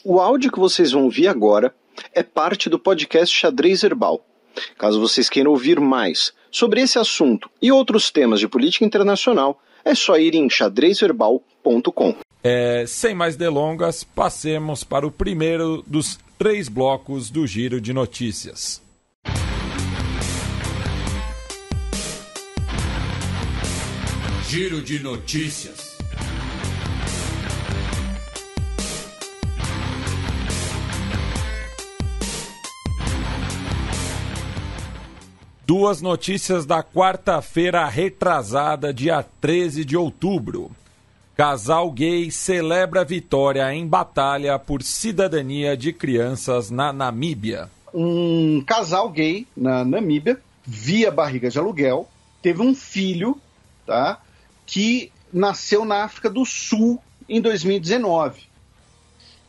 O áudio que vocês vão ouvir agora é parte do podcast Xadrez Herbal. Caso vocês queiram ouvir mais sobre esse assunto e outros temas de política internacional, é só ir em xadrezverbal.com. Sem mais delongas, passemos para o primeiro dos 3 blocos do Giro de Notícias. Giro de Notícias. Duas notícias da quarta-feira retrasada, dia 13 de outubro. Casal gay celebra vitória em batalha por cidadania de crianças na Namíbia. Um casal gay na Namíbia, via barriga de aluguel, teve um filho, tá, que nasceu na África do Sul em 2019.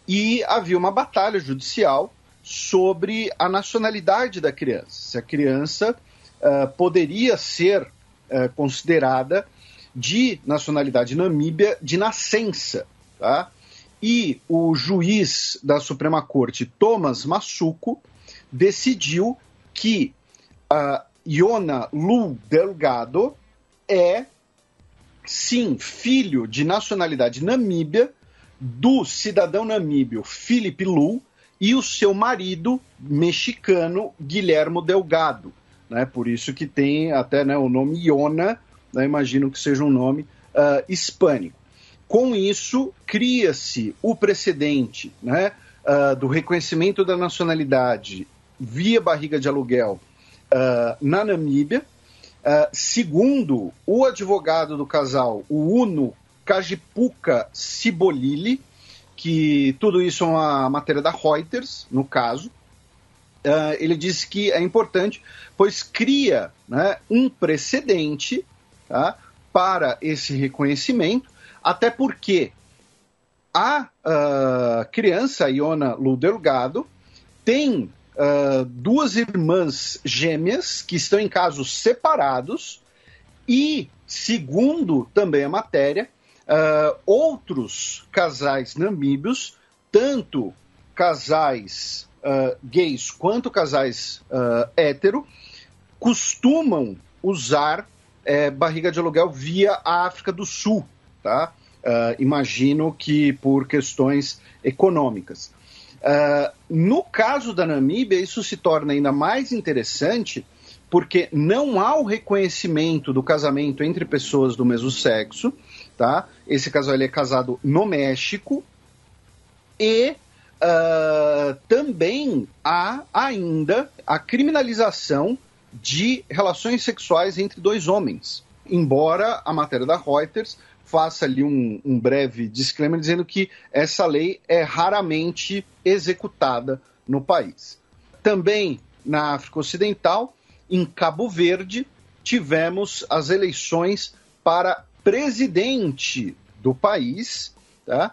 E havia uma batalha judicial sobre a nacionalidade da criança. Se a criança poderia ser considerada de nacionalidade namíbia de nascença, tá? E o juiz da Suprema Corte, Thomas Masuku, decidiu que Yona Lu Delgado é, sim, filho de nacionalidade namíbia do cidadão namíbio Philip Lu e o seu marido mexicano Guilhermo Delgado, né? Por isso que tem até, né, o nome Yona, né? Imagino que seja um nome hispânico. Com isso, cria-se o precedente, né, do reconhecimento da nacionalidade via barriga de aluguel na Namíbia. Segundo o advogado do casal, o Uno Kajipuka Sibolili, que tudo isso é uma matéria da Reuters, no caso, ele disse que é importante, pois cria, né, um precedente, tá, para esse reconhecimento, até porque a criança, Yona Lu Delgado, tem 2 irmãs gêmeas que estão em casos separados e, segundo também a matéria, outros casais namíbios, tanto casais gays quanto casais hétero, costumam usar barriga de aluguel via a África do Sul, tá? Imagino que por questões econômicas. No caso da Namíbia, isso se torna ainda mais interessante porque não há o reconhecimento do casamento entre pessoas do mesmo sexo, tá? Esse casal ele é casado no México e também há ainda a criminalização de relações sexuais entre 2 homens, embora a matéria da Reuters faça ali um breve disclaimer dizendo que essa lei é raramente executada no país. Também na África Ocidental, em Cabo Verde, tivemos as eleições para presidente do país, tá?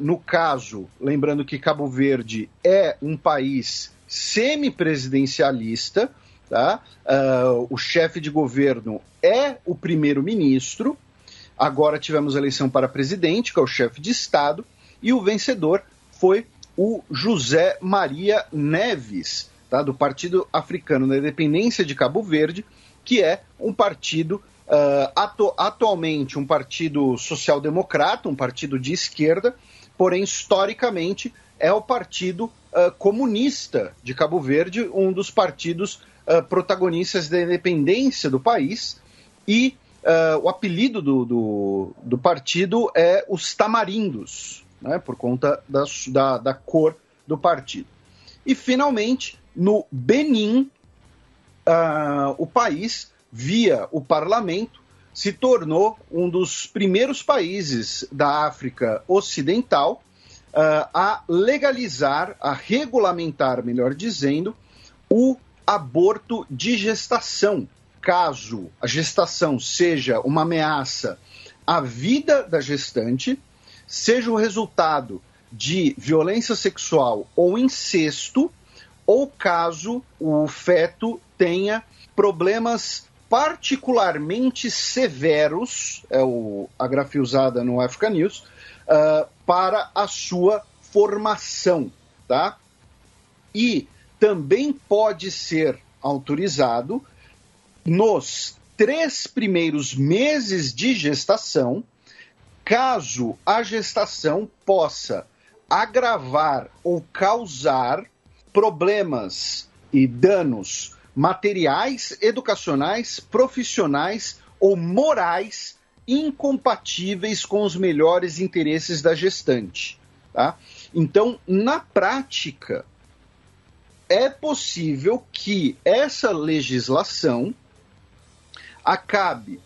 No caso, lembrando que Cabo Verde é um país semipresidencialista, tá? O chefe de governo é o primeiro-ministro. Agora tivemos a eleição para presidente, que é o chefe de Estado, e o vencedor foi o José Maria Neves, tá? Do Partido Africano da Independência de Cabo Verde, que é um partido atualmente um partido social-democrata, um partido de esquerda, porém historicamente é o Partido Comunista de Cabo Verde, um dos partidos protagonistas da independência do país, e o apelido do partido é os Tamarindos, né, por conta da cor do partido. E, finalmente, no Benin, o país, via o parlamento, se tornou um dos primeiros países da África Ocidental a legalizar, a regulamentar, melhor dizendo, o aborto de gestação, caso a gestação seja uma ameaça à vida da gestante, seja o resultado de violência sexual ou incesto, ou caso o feto tenha problemas particularmente severos, é a grafia usada no Africa News, para a sua formação, tá? E também pode ser autorizado nos 3 primeiros meses de gestação, caso a gestação possa agravar ou causar problemas e danos materiais, educacionais, profissionais ou morais incompatíveis com os melhores interesses da gestante, tá? Então, na prática, é possível que essa legislação acabe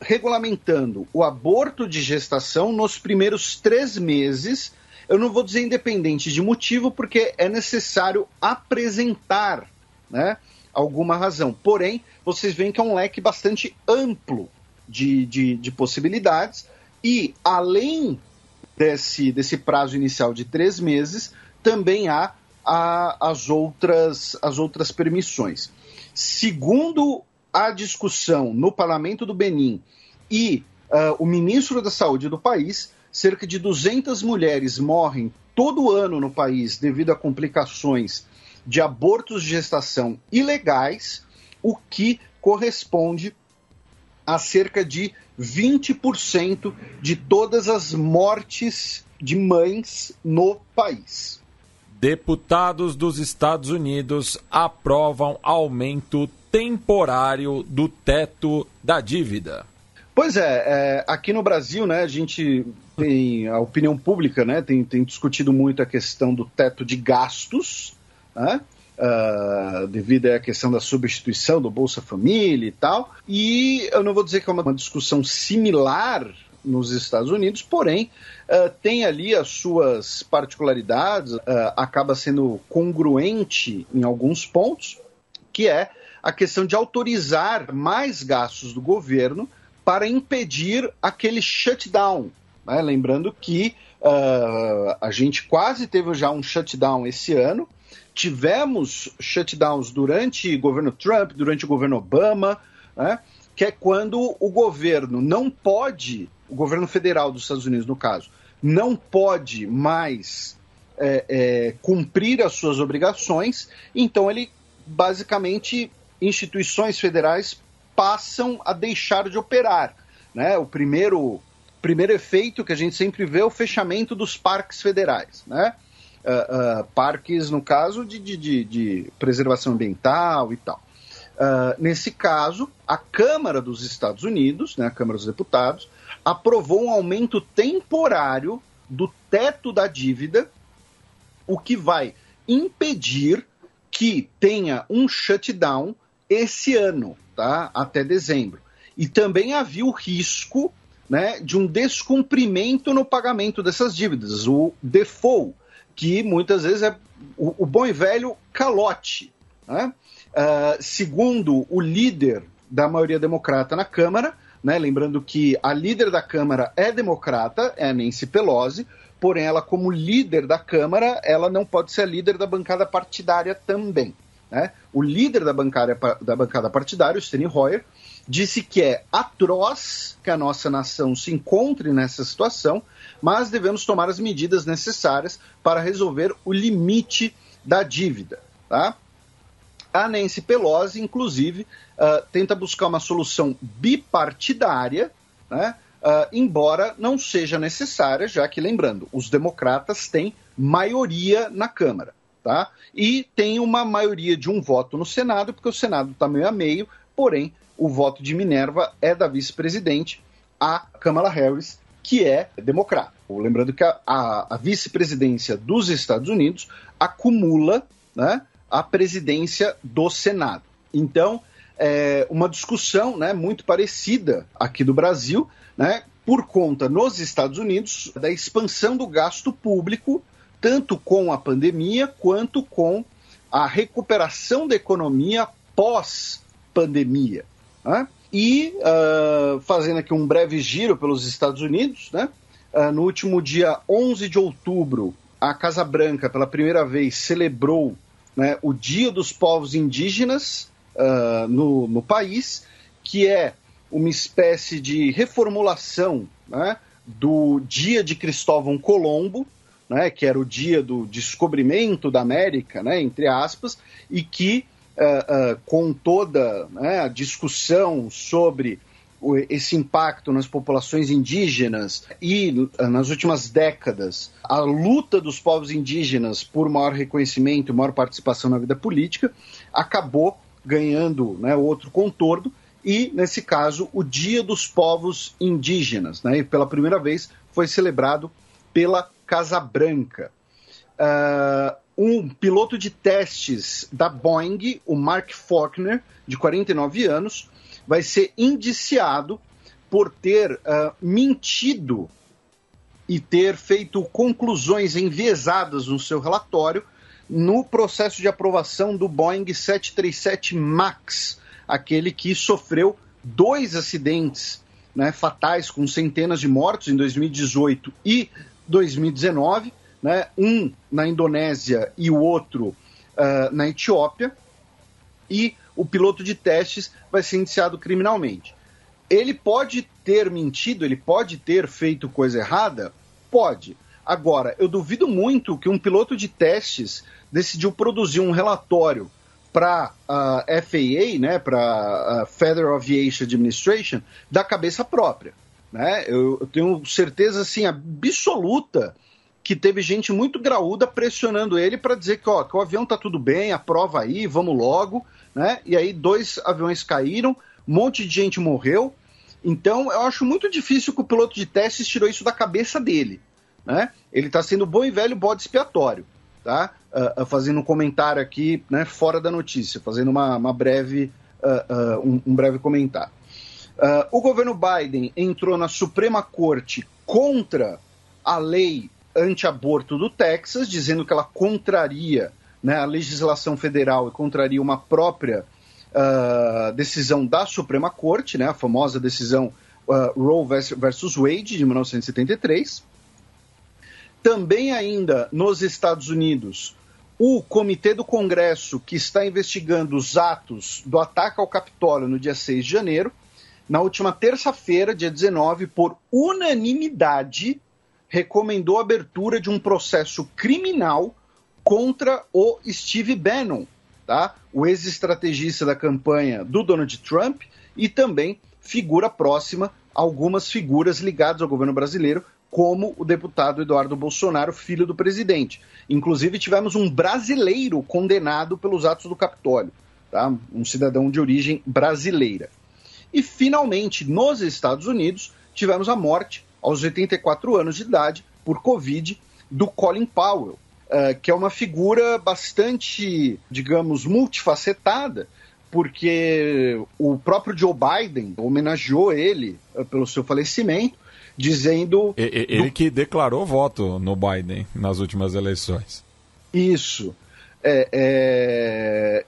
regulamentando o aborto de gestação nos primeiros 3 meses. Eu não vou dizer independente de motivo, porque é necessário apresentar, né, alguma razão. Porém, vocês veem que é um leque bastante amplo de possibilidades, e além desse prazo inicial de 3 meses, também há as outras permissões. Segundo a discussão no Parlamento do Benin e o ministro da Saúde do país, cerca de 200 mulheres morrem todo ano no país devido a complicações de abortos de gestação ilegais, o que corresponde a cerca de 20% de todas as mortes de mães no país. Deputados dos Estados Unidos aprovam aumento temporário do teto da dívida. Pois é, aqui no Brasil, né, a gente tem a opinião pública, né, tem discutido muito a questão do teto de gastos, né, devido à questão da substituição do Bolsa Família e tal, e eu não vou dizer que é uma discussão similar nos Estados Unidos, porém tem ali as suas particularidades, acaba sendo congruente em alguns pontos, que é a questão de autorizar mais gastos do governo para impedir aquele shutdown, né? Lembrando que a gente quase teve já um shutdown esse ano, tivemos shutdowns durante o governo Trump, durante o governo Obama, né? Que é quando o governo não pode, o governo federal dos Estados Unidos, no caso, não pode mais cumprir as suas obrigações, então ele, basicamente, instituições federais passam a deixar de operar, né? O primeiro efeito que a gente sempre vê é o fechamento dos parques federais, né? Parques, no caso, de preservação ambiental e tal. Nesse caso, a Câmara dos Estados Unidos, né, a Câmara dos Deputados, aprovou um aumento temporário do teto da dívida, o que vai impedir que tenha um shutdown esse ano, tá, até dezembro. E também havia o risco, né, de um descumprimento no pagamento dessas dívidas, o default, que muitas vezes é o bom e velho calote, né? Segundo o líder da maioria democrata na Câmara, né, lembrando que a líder da Câmara é democrata, é a Nancy Pelosi, porém ela, como líder da Câmara, ela não pode ser a líder da bancada partidária também, né? O líder da bancada partidária, o Steny Hoyer, disse que é atroz que a nossa nação se encontre nessa situação, mas devemos tomar as medidas necessárias para resolver o limite da dívida, tá? A Nancy Pelosi, inclusive, tenta buscar uma solução bipartidária, né? Embora não seja necessária, já que, lembrando, os democratas têm maioria na Câmara, tá? E tem uma maioria de um voto no Senado, porque o Senado está meio a meio, porém, o voto de Minerva é da vice-presidente, a Kamala Harris, que é democrata. Lembrando que a vice-presidência dos Estados Unidos acumula, né, a presidência do Senado. Então, uma discussão, né, muito parecida aqui do Brasil, né, por conta nos Estados Unidos da expansão do gasto público, tanto com a pandemia quanto com a recuperação da economia pós-pandemia, né? E, fazendo aqui um breve giro pelos Estados Unidos, né, no último dia 11 de outubro, a Casa Branca, pela primeira vez, celebrou, né, o Dia dos Povos Indígenas no país, que é uma espécie de reformulação, né, do Dia de Cristóvão Colombo, né, que era o dia do descobrimento da América, né, entre aspas, e que com toda, né, a discussão sobre esse impacto nas populações indígenas e, nas últimas décadas, a luta dos povos indígenas por maior reconhecimento e maior participação na vida política, acabou ganhando, né, outro contorno, e, nesse caso, o Dia dos Povos Indígenas, né, e pela primeira vez foi celebrado pela Casa Branca. Um piloto de testes da Boeing, o Mark Faulkner, de 49 anos, vai ser indiciado por ter mentido e ter feito conclusões enviesadas no seu relatório no processo de aprovação do Boeing 737 MAX, aquele que sofreu 2 acidentes, né, fatais com centenas de mortos em 2018 e 2019, né, um na Indonésia e o outro na Etiópia, e o piloto de testes vai ser indiciado criminalmente. Ele pode ter mentido, ele pode ter feito coisa errada? Pode. Agora, eu duvido muito que um piloto de testes decidiu produzir um relatório para a FAA, né, para a Federal Aviation Administration, da cabeça própria. Né? Eu tenho certeza assim, absoluta que teve gente muito graúda pressionando ele para dizer que o avião está tudo bem, aprova aí, vamos logo. Né? E aí 2 aviões caíram, um monte de gente morreu. Então eu acho muito difícil que o piloto de testes tirou isso da cabeça dele. Né? Ele está sendo bom e velho bode expiatório. Tá? Fazendo um comentário aqui, né, fora da notícia, fazendo uma breve, um breve comentário. O governo Biden entrou na Suprema Corte contra a lei anti-aborto do Texas, dizendo que ela contraria, né, a legislação federal e contraria uma própria decisão da Suprema Corte, né, a famosa decisão Roe versus Wade, de 1973. Também ainda nos Estados Unidos, o Comitê do Congresso, que está investigando os atos do ataque ao Capitólio no dia 6 de janeiro, na última terça-feira, dia 19, por unanimidade, recomendou a abertura de um processo criminal contra o Steve Bannon, tá? O ex-estrategista da campanha do Donald Trump e também figura próxima a algumas figuras ligadas ao governo brasileiro, como o deputado Eduardo Bolsonaro, filho do presidente. Inclusive, tivemos um brasileiro condenado pelos atos do Capitólio, tá? Um cidadão de origem brasileira. E, finalmente, nos Estados Unidos, tivemos a morte, aos 84 anos de idade, por Covid, do Colin Powell, que é uma figura bastante, digamos, multifacetada, porque o próprio Joe Biden homenageou ele pelo seu falecimento, dizendo... Ele que declarou voto no Biden nas últimas eleições. Isso.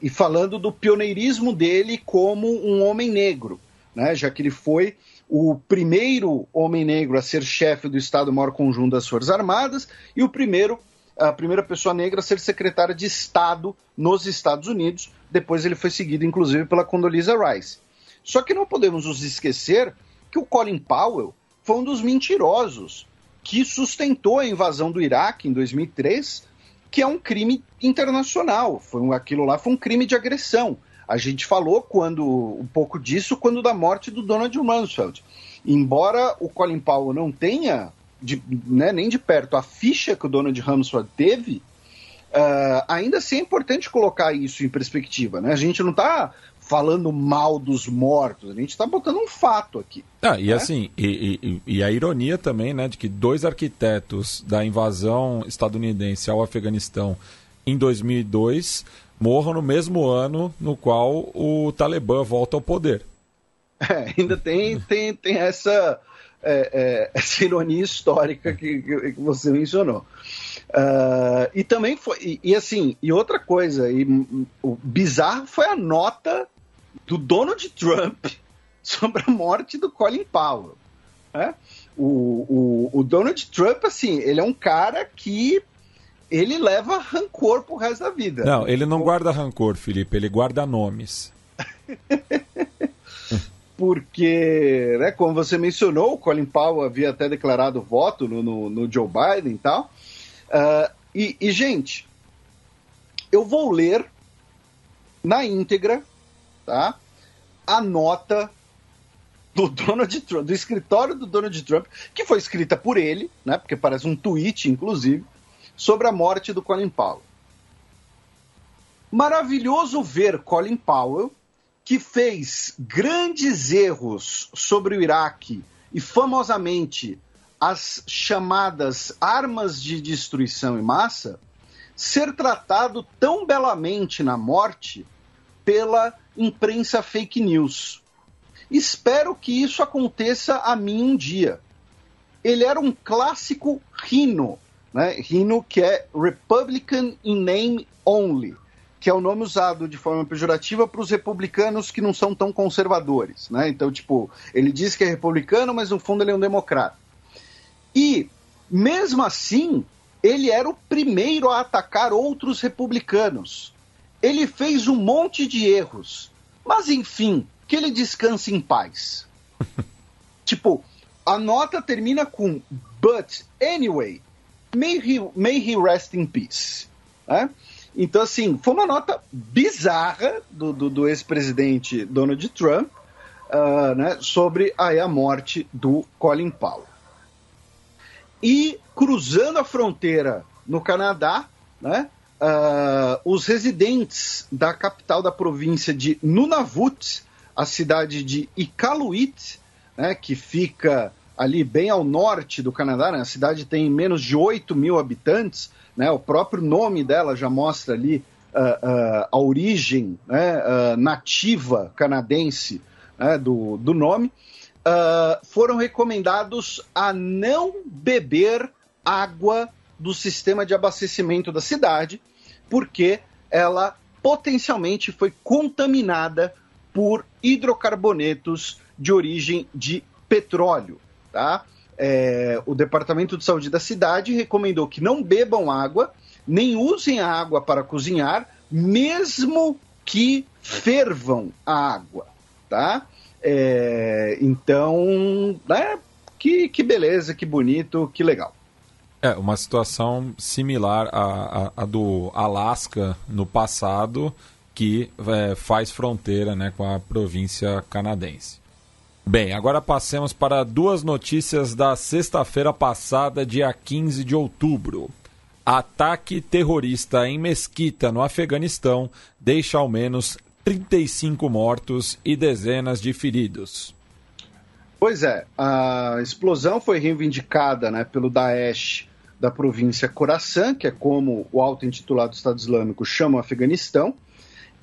E falando do pioneirismo dele como um homem negro, né? Já que ele foi o primeiro homem negro a ser chefe do Estado-Maior Conjunto das Forças Armadas e a primeira pessoa negra a ser secretária de Estado nos Estados Unidos. Depois ele foi seguido, inclusive, pela Condoleezza Rice. Só que não podemos nos esquecer que o Colin Powell foi um dos mentirosos que sustentou a invasão do Iraque em 2003, que é um crime internacional. Aquilo lá foi um crime de agressão. A gente falou um pouco disso quando da morte do Donald Rumsfeld. Embora o Colin Powell não tenha, nem de perto, a ficha que o Donald Rumsfeld teve, ainda assim é importante colocar isso em perspectiva. Né? A gente não está falando mal dos mortos, a gente está botando um fato aqui. E assim, e a ironia também, né, de que 2 arquitetos da invasão estadunidense ao Afeganistão em 2002 morram no mesmo ano no qual o Talibã volta ao poder. Ainda tem essa ironia histórica que você mencionou. E também foi, e outra coisa, o bizarro foi a nota do Donald Trump sobre a morte do Colin Powell. Né? O Donald Trump, assim, ele é um cara que ele leva rancor pro resto da vida. Não, ele não guarda rancor, Felipe, ele guarda nomes. Porque, né, como você mencionou, o Colin Powell havia até declarado voto no Joe Biden e tal. Gente, eu vou ler na íntegra, tá, a nota do Donald Trump, do escritório do Donald Trump, que foi escrita por ele, né, porque parece um tweet, inclusive, sobre a morte do Colin Powell. Maravilhoso ver Colin Powell, que fez grandes erros sobre o Iraque e, famosamente, as chamadas armas de destruição em massa, ser tratado tão belamente na morte pela imprensa fake news. Espero que isso aconteça a mim um dia. Ele era um clássico rhino, né? Rhino, que é Republican in name only, que é o nome usado de forma pejorativa para os republicanos que não são tão conservadores, né? Então, tipo, ele diz que é republicano, mas no fundo ele é um democrata. E, mesmo assim, ele era o primeiro a atacar outros republicanos. Ele fez um monte de erros, mas, enfim, que ele descanse em paz. Tipo, a nota termina com "But, anyway, may he rest in peace", né? Então, assim, foi uma nota bizarra do ex-presidente Donald Trump, né, sobre a morte do Colin Powell. E, cruzando a fronteira no Canadá, né, os residentes da capital da província de Nunavut, a cidade de Iqaluit, né, que fica ali bem ao norte do Canadá, né, a cidade tem menos de 8 mil habitantes, né, o próprio nome dela já mostra ali a origem, né, nativa canadense, né, do nome, foram recomendados a não beber água do sistema de abastecimento da cidade, porque ela potencialmente foi contaminada por hidrocarbonetos de origem de petróleo, tá? O Departamento de Saúde da cidade recomendou que não bebam água, nem usem a água para cozinhar, mesmo que fervam a água, tá? Então, né, que beleza, que bonito, que legal. Uma situação similar à do Alasca no passado, que faz fronteira, né, com a província canadense. Bem, agora passemos para duas notícias da sexta-feira passada, dia 15 de outubro. Ataque terrorista em mesquita no Afeganistão deixa ao menos 35 mortos e dezenas de feridos. Pois é, a explosão foi reivindicada, né, pelo Daesh da província Khorasan, que é como o auto-intitulado Estado Islâmico chama o Afeganistão.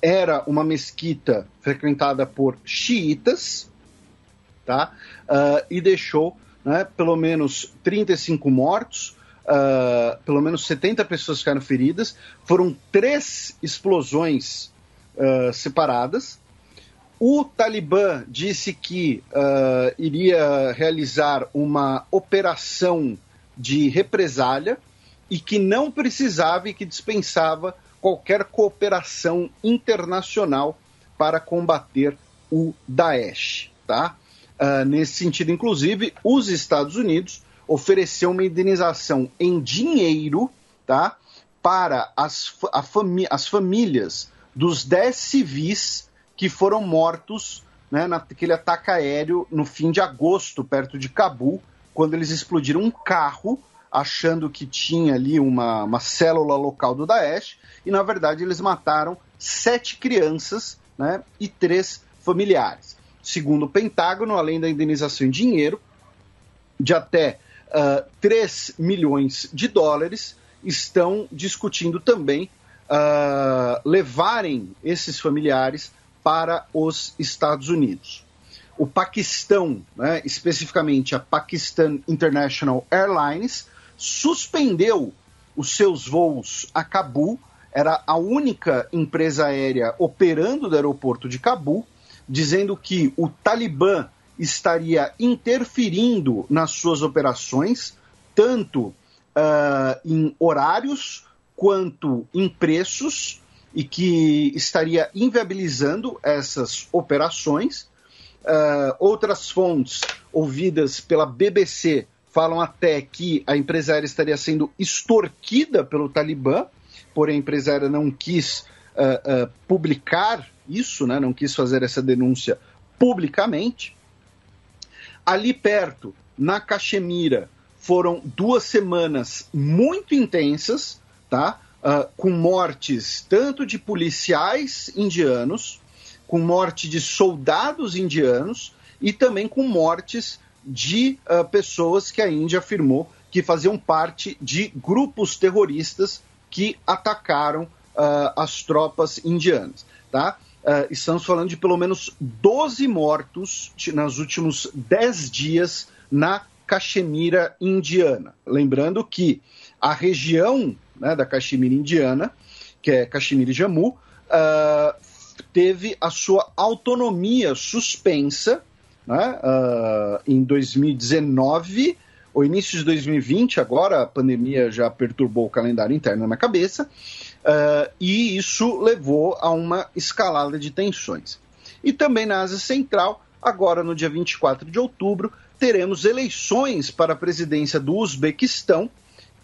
Era uma mesquita frequentada por xiitas, tá? E deixou, né, pelo menos 35 mortos, pelo menos 70 pessoas ficaram feridas. Foram 3 explosões separadas. O Talibã disse que iria realizar uma operação de represália e que não precisava e que dispensava qualquer cooperação internacional para combater o Daesh, tá? Nesse sentido, inclusive, os Estados Unidos ofereceu uma indenização em dinheiro, tá, para as famílias dos 10 civis que foram mortos, né, naquele ataque aéreo no fim de agosto, perto de Cabul, quando eles explodiram um carro, achando que tinha ali uma célula local do Daesh, e na verdade eles mataram 7 crianças, né, e 3 familiares. Segundo o Pentágono, além da indenização em dinheiro, de até 3 milhões de dólares, estão discutindo também levarem esses familiares para os Estados Unidos. O Paquistão, né, especificamente a Pakistan International Airlines, suspendeu os seus voos a Cabul, era a única empresa aérea operando do aeroporto de Cabul, dizendo que o Talibã estaria interferindo nas suas operações, tanto em horários quanto em preços, e que estaria inviabilizando essas operações. Outras fontes ouvidas pela BBC falam até que a empresária estaria sendo extorquida pelo Talibã, porém a empresária não quis publicar isso, né? Não quis fazer essa denúncia publicamente. Ali perto, na Caxemira, foram 2 semanas muito intensas, tá? Com mortes tanto de policiais indianos, com morte de soldados indianos e também com mortes de pessoas que a Índia afirmou que faziam parte de grupos terroristas que atacaram as tropas indianas, tá? Estamos falando de pelo menos 12 mortos nos últimos 10 dias na Caxemira indiana. Lembrando que a região, né, da Caxemira indiana, que é Caxemira e Jammu, teve a sua autonomia suspensa, né, em 2019, ou início de 2020, agora a pandemia já perturbou o calendário interno na minha cabeça, e isso levou a uma escalada de tensões. E também na Ásia Central, agora no dia 24 de outubro, teremos eleições para a presidência do Uzbequistão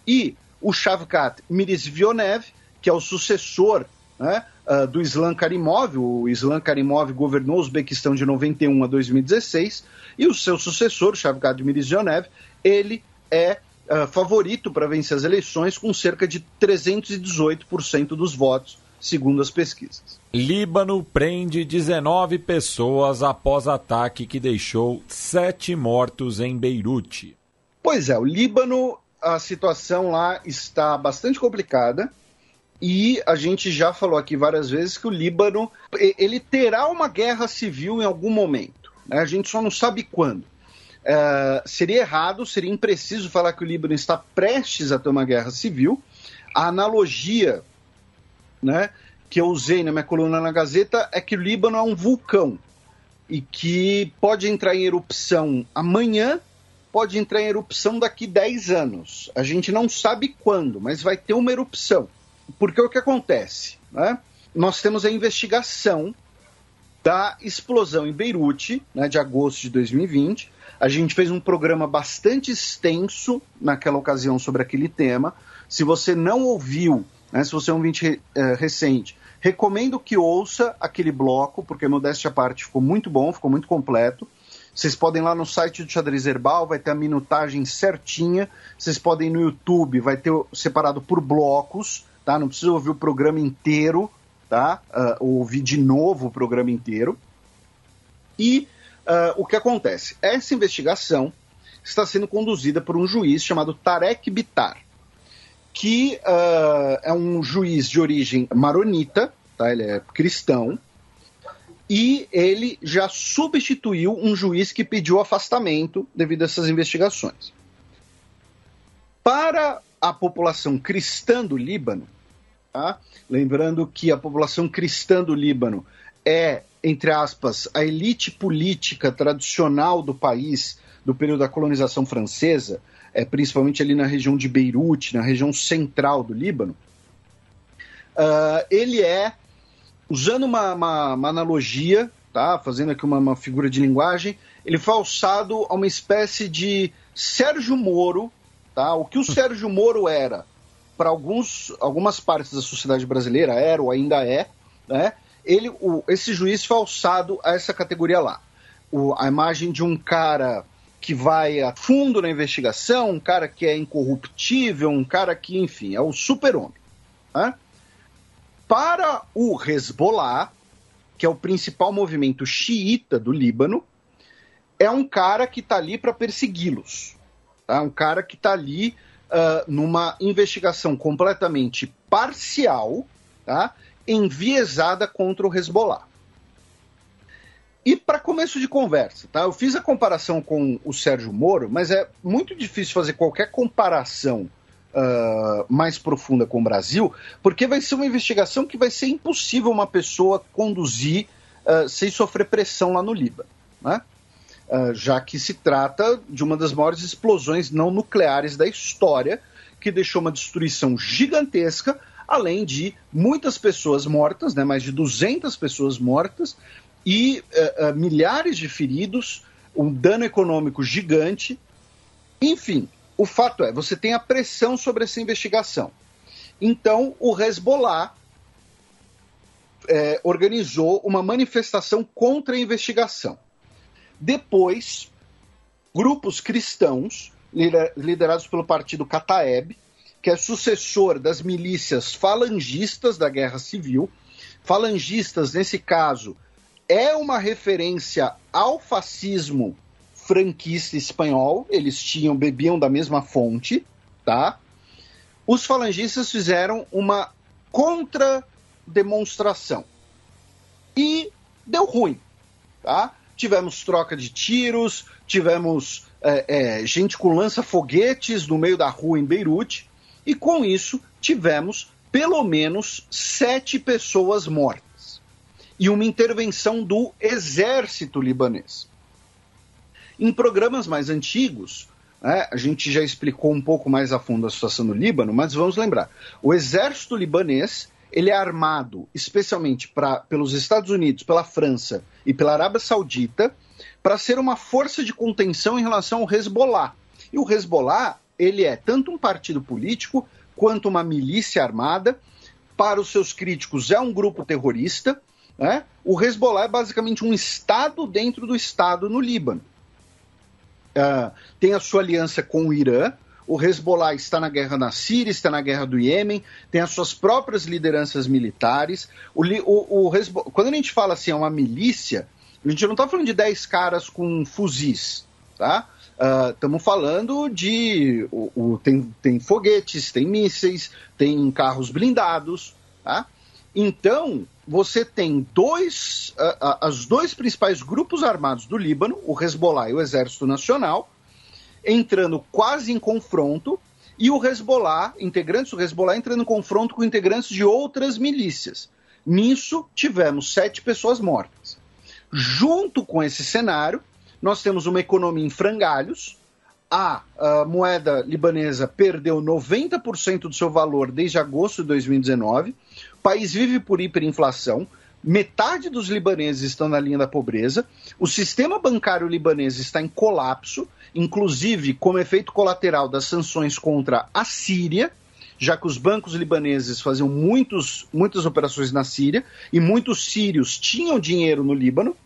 e o Shavkat Mirziyoyev, que é o sucessor, né, do Islam Karimov. O Islam Karimov governou o Uzbequistão de 91 a 2016 e o seu sucessor, o Shavkat Mirziyoyev, ele é favorito para vencer as eleições com cerca de 318% dos votos, segundo as pesquisas. Líbano prende 19 pessoas após ataque que deixou 7 mortos em Beirute. Pois é, o Líbano, a situação lá está bastante complicada e a gente já falou aqui várias vezes que o Líbano ele terá uma guerra civil em algum momento, né? A gente só não sabe quando. Seria errado, seria impreciso falar que o Líbano está prestes a ter uma guerra civil. A analogia, né, que eu usei na minha coluna na Gazeta é que o Líbano é um vulcão e que pode entrar em erupção amanhã, pode entrar em erupção daqui 10 anos. A gente não sabe quando, mas vai ter uma erupção. Porque o que acontece, né? Nós temos a investigação da explosão em Beirute, né, de agosto de 2020. A gente fez um programa bastante extenso naquela ocasião sobre aquele tema. Se você não ouviu, né, se você é um ouvinte recente, recomendo que ouça aquele bloco, porque modéstia à parte ficou muito bom, ficou muito completo. Vocês podem ir lá no site do Xadrez Herbal, vai ter a minutagem certinha. Vocês podem ir no YouTube, vai ter separado por blocos, tá? Não precisa ouvir o programa inteiro, tá? Ouvir de novo o programa inteiro. E o que acontece? Essa investigação está sendo conduzida por um juiz chamado Tarek Bitar, que é um juiz de origem maronita, tá? Ele é cristão, e ele já substituiu um juiz que pediu afastamento devido a essas investigações. Para a população cristã do Líbano, tá? Lembrando que a população cristã do Líbano é, entre aspas, a elite política tradicional do país do período da colonização francesa, principalmente ali na região de Beirute, na região central do Líbano, ele é, usando uma analogia, tá? Fazendo aqui uma figura de linguagem, ele foi alçado a uma espécie de Sérgio Moro, tá? O que o Sérgio Moro era para algumas partes da sociedade brasileira, era ou ainda é, né? Esse juiz foi alçado a essa categoria lá. A imagem de um cara que vai a fundo na investigação, um cara que é incorruptível, um cara que, enfim, é o super-homem. Né? Para o Hezbollah, que é o principal movimento xiita do Líbano, é um cara que está ali para persegui-los. Tá? Um cara que está ali numa investigação completamente parcial, tá? Enviesada contra o Hezbollah. E para começo de conversa, tá? Eu fiz a comparação com o Sérgio Moro, mas é muito difícil fazer qualquer comparação mais profunda com o Brasil, porque vai ser uma investigação que vai ser impossível uma pessoa conduzir sem sofrer pressão lá no Líbano, né? Já que se trata de uma das maiores explosões não nucleares da história, que deixou uma destruição gigantesca, além de muitas pessoas mortas, né? Mais de 200 pessoas mortas, e milhares de feridos, um dano econômico gigante, Enfim, o fato é, você tem a pressão sobre essa investigação. Então, o Hezbollah organizou uma manifestação contra a investigação. Depois, grupos cristãos, liderados pelo partido Kataeb, que é sucessor das milícias falangistas da Guerra Civil. Falangistas, nesse caso, é uma referência ao fascismo franquista espanhol. Eles bebiam da mesma fonte, tá? Os falangistas fizeram uma contra-demonstração. E deu ruim, tá? Tivemos troca de tiros, tivemos gente com lança-foguetes no meio da rua em Beirute, e com isso tivemos pelo menos 7 pessoas mortas e uma intervenção do exército libanês. Em programas mais antigos, a gente já explicou um pouco mais a fundo a situação no Líbano, mas vamos lembrar, o exército libanês ele é armado especialmente pelos Estados Unidos, pela França e pela Arábia Saudita para ser uma força de contenção em relação ao Hezbollah. E o Hezbollah ele é tanto um partido político quanto uma milícia armada. Para os seus críticos, é um grupo terrorista. Né? O Hezbollah é basicamente um Estado dentro do Estado no Líbano. Tem a sua aliança com o Irã. O Hezbollah está na guerra na Síria, está na guerra do Iêmen, tem as suas próprias lideranças militares. Quando a gente fala assim, é uma milícia, a gente não está falando de 10 caras com fuzis, tá? Estamos falando de... tem foguetes, tem mísseis, tem carros blindados, tá? Então, você tem os dois principais grupos armados do Líbano, o Hezbollah e o Exército Nacional, entrando quase em confronto, e o Hezbollah, integrantes do Hezbollah, entrando em confronto com integrantes de outras milícias. Nisso, tivemos 7 pessoas mortas. Junto com esse cenário, nós temos uma economia em frangalhos. A moeda libanesa perdeu 90% do seu valor desde agosto de 2019. O país vive por hiperinflação. Metade dos libaneses estão na linha da pobreza. O sistema bancário libanês está em colapso, inclusive como efeito colateral das sanções contra a Síria, já que os bancos libaneses faziam muitas operações na Síria e muitos sírios tinham dinheiro no Líbano.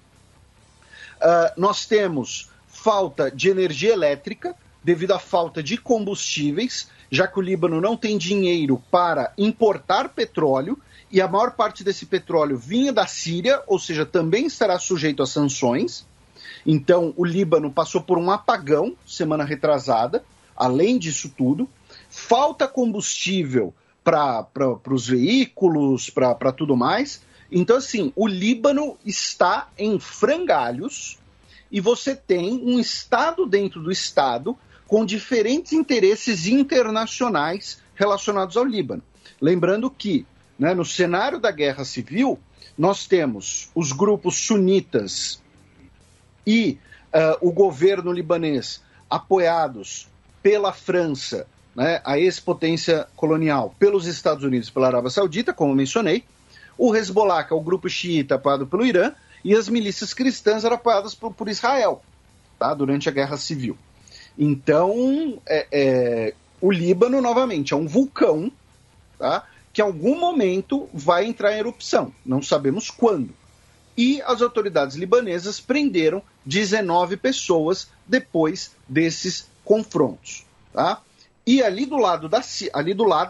Nós temos falta de energia elétrica devido à falta de combustíveis, já que o Líbano não tem dinheiro para importar petróleo e a maior parte desse petróleo vinha da Síria, ou seja, também estará sujeito a sanções. Então, o Líbano passou por um apagão semana retrasada, além disso tudo. Falta combustível para os veículos, para tudo mais. Então, assim, o Líbano está em frangalhos e você tem um Estado dentro do Estado com diferentes interesses internacionais relacionados ao Líbano. Lembrando que, né, no cenário da guerra civil, nós temos os grupos sunitas e o governo libanês apoiados pela França, né, a ex-potência colonial, pelos Estados Unidos e pela Arábia Saudita, como eu mencionei, o Hezbollah, que é o grupo xiita apoiado pelo Irã, e as milícias cristãs eram apoiadas por Israel, tá, durante a guerra civil. Então, o Líbano, novamente, é um vulcão, tá, que em algum momento vai entrar em erupção, não sabemos quando. E as autoridades libanesas prenderam 19 pessoas depois desses confrontos. Tá? E ali do lado,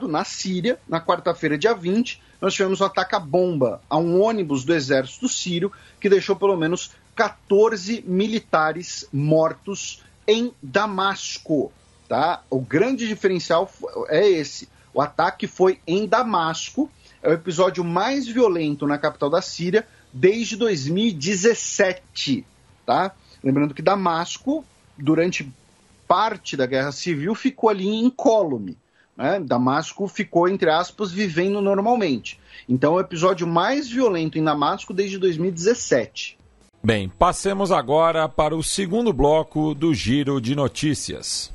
na Síria, na quarta-feira, dia 20, nós tivemos um ataque à bomba a um ônibus do exército sírio que deixou pelo menos 14 militares mortos em Damasco. Tá? O grande diferencial é esse. O ataque foi em Damasco, é o episódio mais violento na capital da Síria desde 2017. Tá? Lembrando que Damasco, durante parte da Guerra Civil, ficou ali incólume. Né? Damasco ficou, entre aspas, vivendo normalmente. Então, é o episódio mais violento em Damasco desde 2017. Bem, passemos agora para o segundo bloco do Giro de Notícias.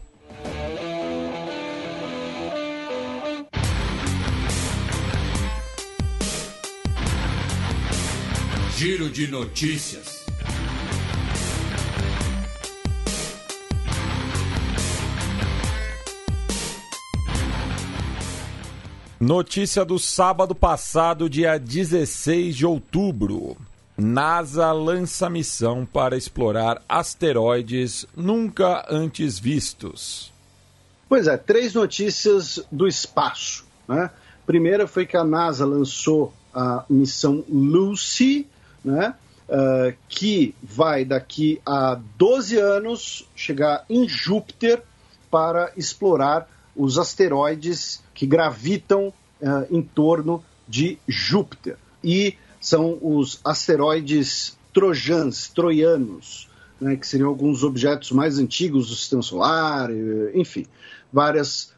Giro de Notícias. Notícia do sábado passado, dia 16 de outubro. NASA lança missão para explorar asteroides nunca antes vistos. Pois é, 3 notícias do espaço, né? Primeira foi que a NASA lançou a missão Lucy, né? Que vai daqui a 12 anos chegar em Júpiter para explorar os asteroides que gravitam em torno de Júpiter. E são os asteroides troianos, né, que seriam alguns objetos mais antigos do Sistema Solar, enfim, várias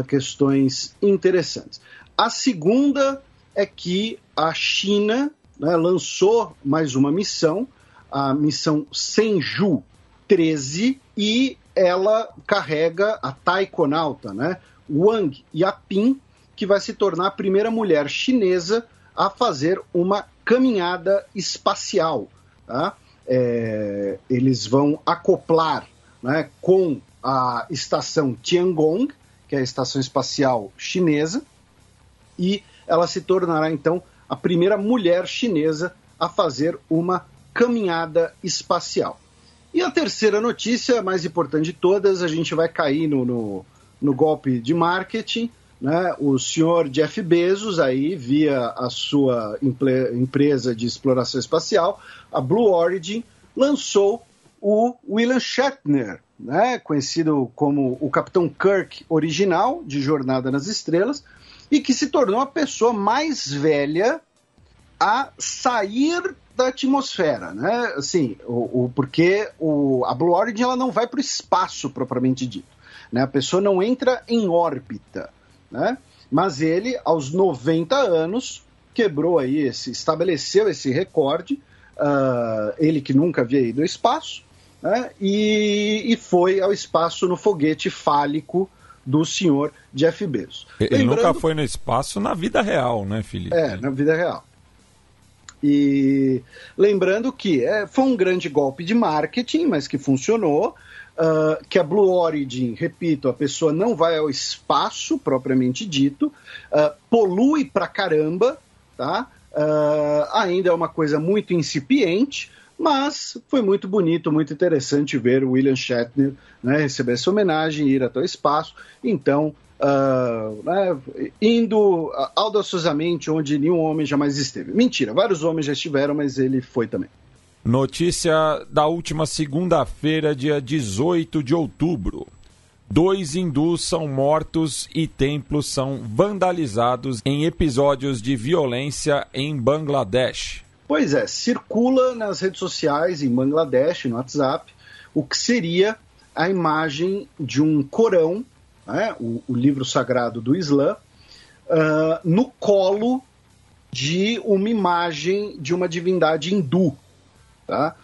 questões interessantes. A segunda é que a China, né, lançou mais uma missão, a missão Shenzhou 13, e ela carrega a taikonauta, né, Wang Yaping, que vai se tornar a primeira mulher chinesa a fazer uma caminhada espacial. Tá? Eles vão acoplar, né, com a estação Tiangong, que é a estação espacial chinesa, e ela se tornará, então, a primeira mulher chinesa a fazer uma caminhada espacial. E a terceira notícia, a mais importante de todas, a gente vai cair no golpe de marketing, né? O senhor Jeff Bezos, aí, via a sua empresa de exploração espacial, a Blue Origin, lançou o William Shatner, né? Conhecido como o Capitão Kirk original de Jornada nas Estrelas, e que se tornou a pessoa mais velha a sair da atmosfera, né? Assim, porque a Blue Origin ela não vai para o espaço propriamente dito, né? A pessoa não entra em órbita, né? Mas ele, aos 90 anos, estabeleceu esse recorde, ele que nunca havia ido ao espaço, né? E foi ao espaço no foguete fálico do senhor Jeff Bezos. Ele nunca foi no espaço na vida real, né, Felipe? Na vida real. E lembrando que foi um grande golpe de marketing, mas que funcionou, que a Blue Origin, repito, a pessoa não vai ao espaço propriamente dito, polui pra caramba, tá? Ainda é uma coisa muito incipiente, mas foi muito bonito, muito interessante ver o William Shatner, né, receber essa homenagem, ir até o espaço. Então, indo audaciosamente onde nenhum homem jamais esteve. Mentira, vários homens já estiveram, mas ele foi também. Notícia da última segunda-feira, dia 18 de outubro. 2 hindus são mortos e templos são vandalizados em episódios de violência em Bangladesh. Pois é, circula nas redes sociais, em Bangladesh, no WhatsApp, o que seria a imagem de um Corão, né, o livro sagrado do Islã, no colo de uma imagem de uma divindade hindu. Tá?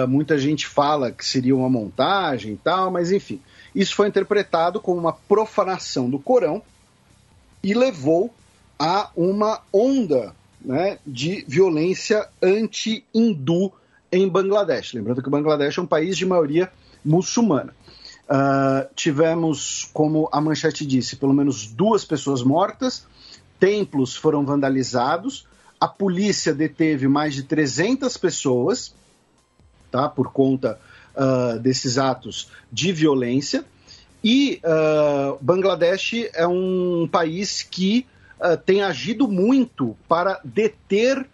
Muita gente fala que seria uma montagem e tal, mas enfim, isso foi interpretado como uma profanação do Corão e levou a uma onda, né, de violência anti-hindu em Bangladesh. Lembrando que o Bangladesh é um país de maioria muçulmana. Tivemos, como a manchete disse, pelo menos 2 pessoas mortas, templos foram vandalizados, a polícia deteve mais de 300 pessoas, tá, por conta desses atos de violência, e Bangladesh é um país que tem agido muito para deter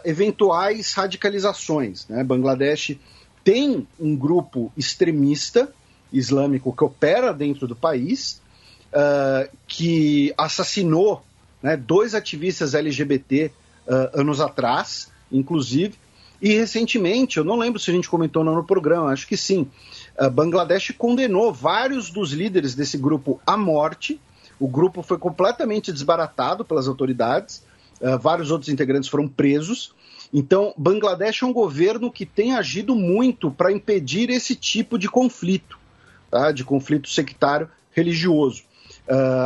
eventuais radicalizações, né? Bangladesh tem um grupo extremista islâmico que opera dentro do país, que assassinou, né, 2 ativistas LGBT anos atrás, inclusive, e recentemente, eu não lembro se a gente comentou no programa, acho que sim, Bangladesh condenou vários dos líderes desse grupo à morte. O grupo foi completamente desbaratado pelas autoridades, vários outros integrantes foram presos. Então, Bangladesh é um governo que tem agido muito para impedir esse tipo de conflito, tá? De conflito sectário religioso.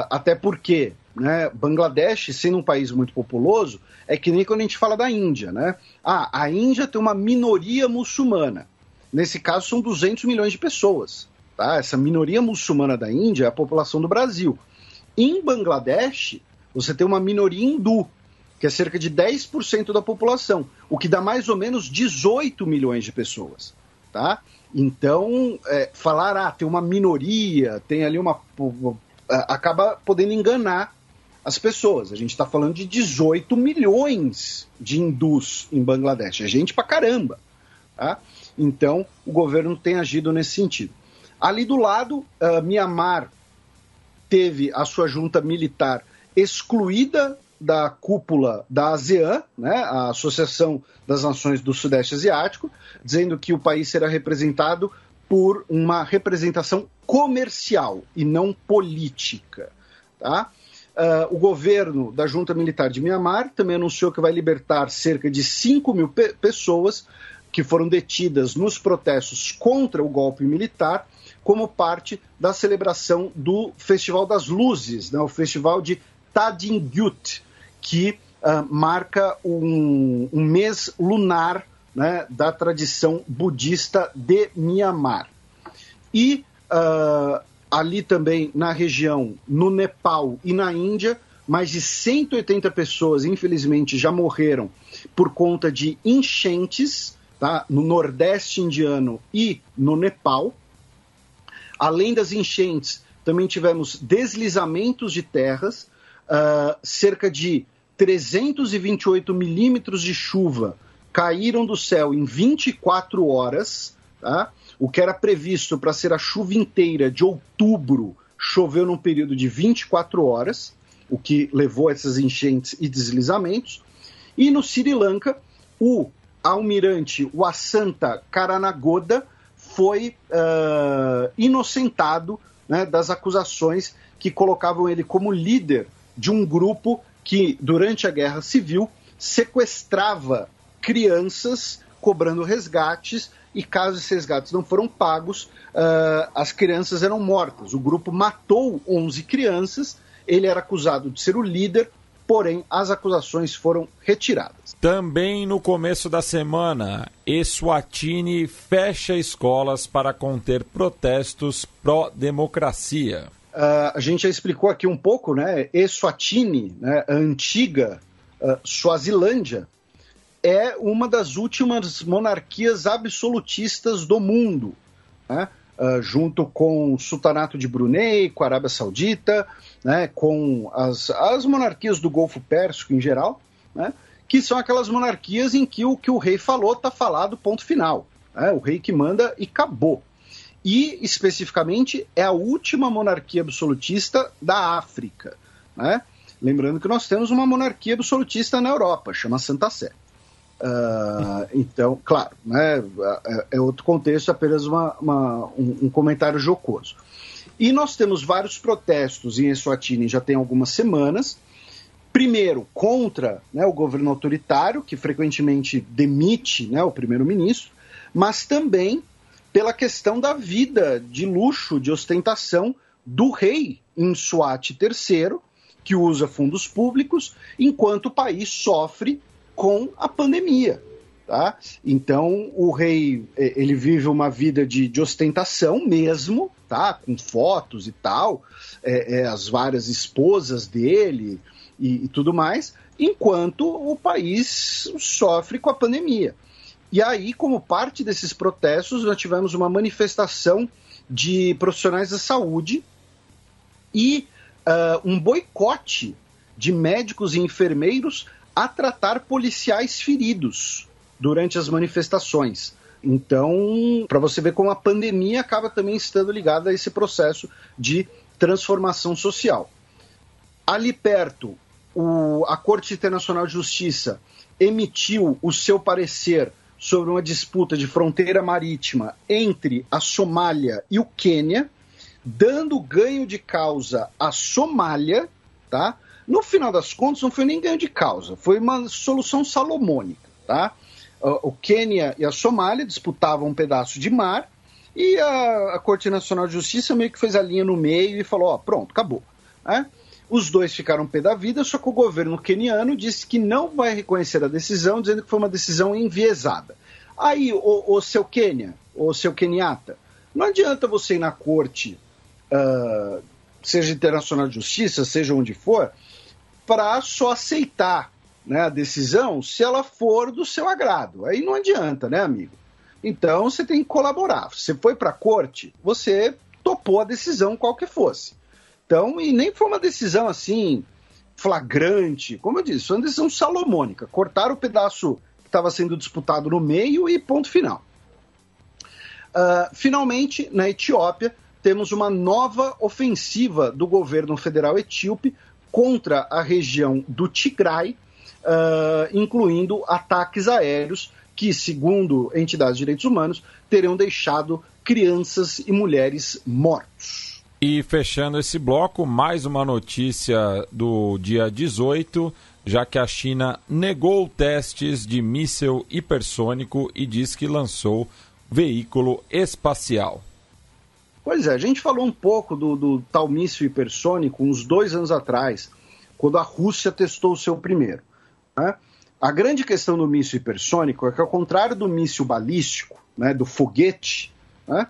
Até porque, né, Bangladesh, sendo um país muito populoso, é que nem quando a gente fala da Índia, né? A Índia tem uma minoria muçulmana. Nesse caso, são 200 milhões de pessoas. Tá? Essa minoria muçulmana da Índia é a população do Brasil. Em Bangladesh, você tem uma minoria hindu, que é cerca de 10% da população, o que dá mais ou menos 18 milhões de pessoas, tá? Então, falar, tem uma minoria, tem ali acaba podendo enganar as pessoas. A gente está falando de 18 milhões de hindus em Bangladesh, é gente pra caramba, tá? Então, o governo tem agido nesse sentido. Ali do lado, Mianmar teve a sua junta militar excluída da cúpula da ASEAN, né, a Associação das Nações do Sudeste Asiático, dizendo que o país será representado por uma representação comercial e não política. Tá? O governo da junta militar de Mianmar também anunciou que vai libertar cerca de 5 mil pessoas que foram detidas nos protestos contra o golpe militar, como parte da celebração do Festival das Luzes, né, o Festival de Tadingyut, que marca um mês lunar, né, da tradição budista de Mianmar. E ali também na região, no Nepal e na Índia, mais de 180 pessoas, infelizmente, já morreram por conta de enchentes, tá, no Nordeste indiano e no Nepal. Além das enchentes, também tivemos deslizamentos de terras, cerca de 328 milímetros de chuva caíram do céu em 24 horas, tá? O que era previsto para ser a chuva inteira de outubro, choveu num período de 24 horas, o que levou a essas enchentes e deslizamentos. E no Sri Lanka, o almirante Wasantha Karanagoda foi inocentado, né, das acusações que colocavam ele como líder de um grupo que, durante a Guerra Civil, sequestrava crianças cobrando resgates e, caso esses resgates não foram pagos, as crianças eram mortas. O grupo matou 11 crianças, ele era acusado de ser o líder, porém as acusações foram retiradas. Também no começo da semana, Eswatini fecha escolas para conter protestos pró-democracia. A gente já explicou aqui um pouco, né? Eswatini, né, a antiga Suazilândia, é uma das últimas monarquias absolutistas do mundo, né? Junto com o Sultanato de Brunei, com a Arábia Saudita, né, com as monarquias do Golfo Pérsico em geral, né, que são aquelas monarquias em que o rei falou está falado, ponto final. Né, o rei que manda e acabou. E, especificamente, é a última monarquia absolutista da África. Né? Lembrando que nós temos uma monarquia absolutista na Europa, chama Santa Sé. Então, claro, né, é outro contexto, apenas um comentário jocoso. E nós temos vários protestos em Eswatini já tem algumas semanas. Primeiro, contra, né, o governo autoritário, que frequentemente demite, né, o primeiro-ministro, mas também pela questão da vida de luxo, de ostentação do rei Mswati III, que usa fundos públicos, enquanto o país sofre com a pandemia. Tá? Então, o rei, ele vive uma vida de ostentação mesmo, tá? Com fotos e tal, as várias esposas dele e tudo mais, enquanto o país sofre com a pandemia. E aí, como parte desses protestos, nós tivemos uma manifestação de profissionais da saúde e um boicote de médicos e enfermeiros a tratar policiais feridos durante as manifestações. Então, para você ver como a pandemia acaba também estando ligada a esse processo de transformação social. Ali perto, a Corte Internacional de Justiça emitiu o seu parecer sobre uma disputa de fronteira marítima entre a Somália e o Quênia, dando ganho de causa à Somália, tá? No final das contas, não foi nem ganho de causa, foi uma solução salomônica, tá? O Quênia e a Somália disputavam um pedaço de mar e a Corte Nacional de Justiça meio que fez a linha no meio e falou, pronto, acabou. Né? Os dois ficaram pé da vida, só que o governo queniano disse que não vai reconhecer a decisão, dizendo que foi uma decisão enviesada. Aí, o seu Quênia, o seu Kenyatta, não adianta você ir na corte, seja Internacional de Justiça, seja onde for, para só aceitar, né, a decisão se ela for do seu agrado. Aí não adianta, né, amigo? Então você tem que colaborar. Você foi para a corte, você topou a decisão qual que fosse. Então, e nem foi uma decisão assim flagrante, como eu disse, foi uma decisão salomônica. Cortaram o pedaço que estava sendo disputado no meio e ponto final. Finalmente, na Etiópia, temos uma nova ofensiva do governo federal etíope contra a região do Tigray, incluindo ataques aéreos que, segundo entidades de direitos humanos, teriam deixado crianças e mulheres mortos. E fechando esse bloco, mais uma notícia do dia 18, já que a China negou testes de míssil hipersônico e diz que lançou veículo espacial. Pois é, a gente falou um pouco do tal míssil hipersônico uns 2 anos atrás, quando a Rússia testou o seu primeiro, né? A grande questão do míssil hipersônico é que, ao contrário do míssil balístico, né, do foguete, né,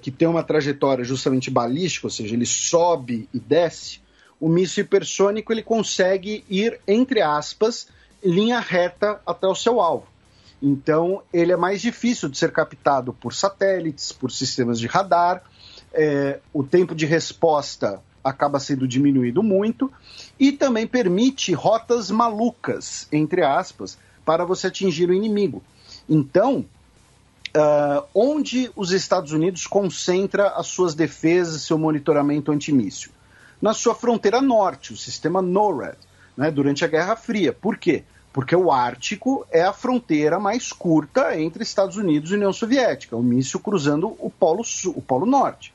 que tem uma trajetória justamente balística, ou seja, ele sobe e desce, o míssil hipersônico ele consegue ir, entre aspas, em linha reta até o seu alvo. Então, ele é mais difícil de ser captado por satélites, por sistemas de radar, o tempo de resposta acaba sendo diminuído muito e também permite rotas malucas, entre aspas, para você atingir o inimigo. Então, onde os Estados Unidos concentra as suas defesas, seu monitoramento antimíssil? Na sua fronteira norte, o sistema NORAD, né, durante a Guerra Fria. Por quê? Porque o Ártico é a fronteira mais curta entre Estados Unidos e União Soviética, o míssil cruzando o Polo Sul, o Polo Norte.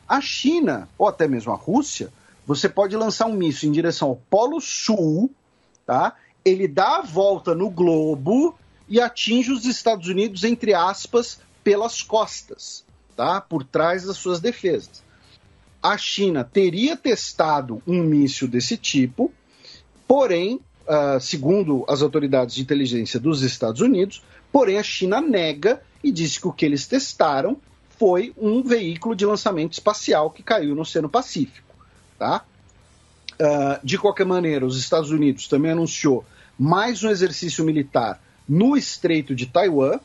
A China, ou até mesmo a Rússia, você pode lançar um míssil em direção ao Polo Sul, tá? Ele dá a volta no globo e atinge os Estados Unidos, entre aspas, pelas costas, tá? Por trás das suas defesas. A China teria testado um míssil desse tipo, porém, segundo as autoridades de inteligência dos Estados Unidos, porém a China nega e disse que o que eles testaram foi um veículo de lançamento espacial que caiu no Oceano Pacífico, tá? De qualquer maneira, os Estados Unidos também anunciou mais um exercício militar no Estreito de Taiwan.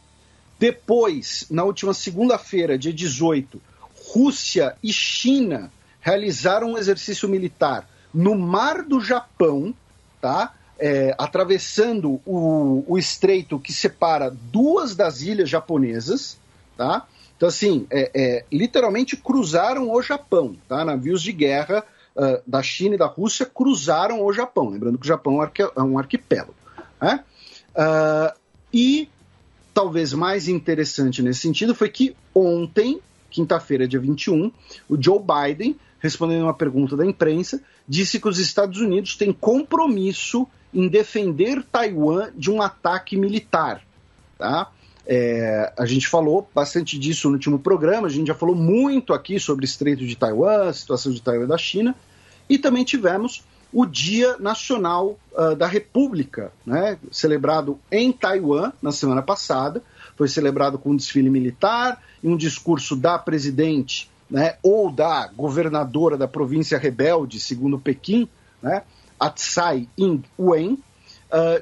Depois, na última segunda-feira, dia 18, Rússia e China realizaram um exercício militar no Mar do Japão, tá? Atravessando o estreito que separa 2 das ilhas japonesas, tá? Então, assim, literalmente cruzaram o Japão, tá? Navios de guerra da China e da Rússia cruzaram o Japão. Lembrando que o Japão é um arquipélago, né? E talvez mais interessante nesse sentido foi que ontem, quinta-feira, dia 21, o Joe Biden, respondendo uma pergunta da imprensa, disse que os Estados Unidos têm compromisso em defender Taiwan de um ataque militar, tá? A gente falou bastante disso no último programa, a gente já falou muito aqui sobre o Estreito de Taiwan, a situação de Taiwan e da China, e também tivemos o Dia Nacional da República, né, celebrado em Taiwan na semana passada, foi celebrado com um desfile militar e um discurso da presidente, né, ou da governadora da província rebelde, segundo Pequim, né, Tsai Ing-wen,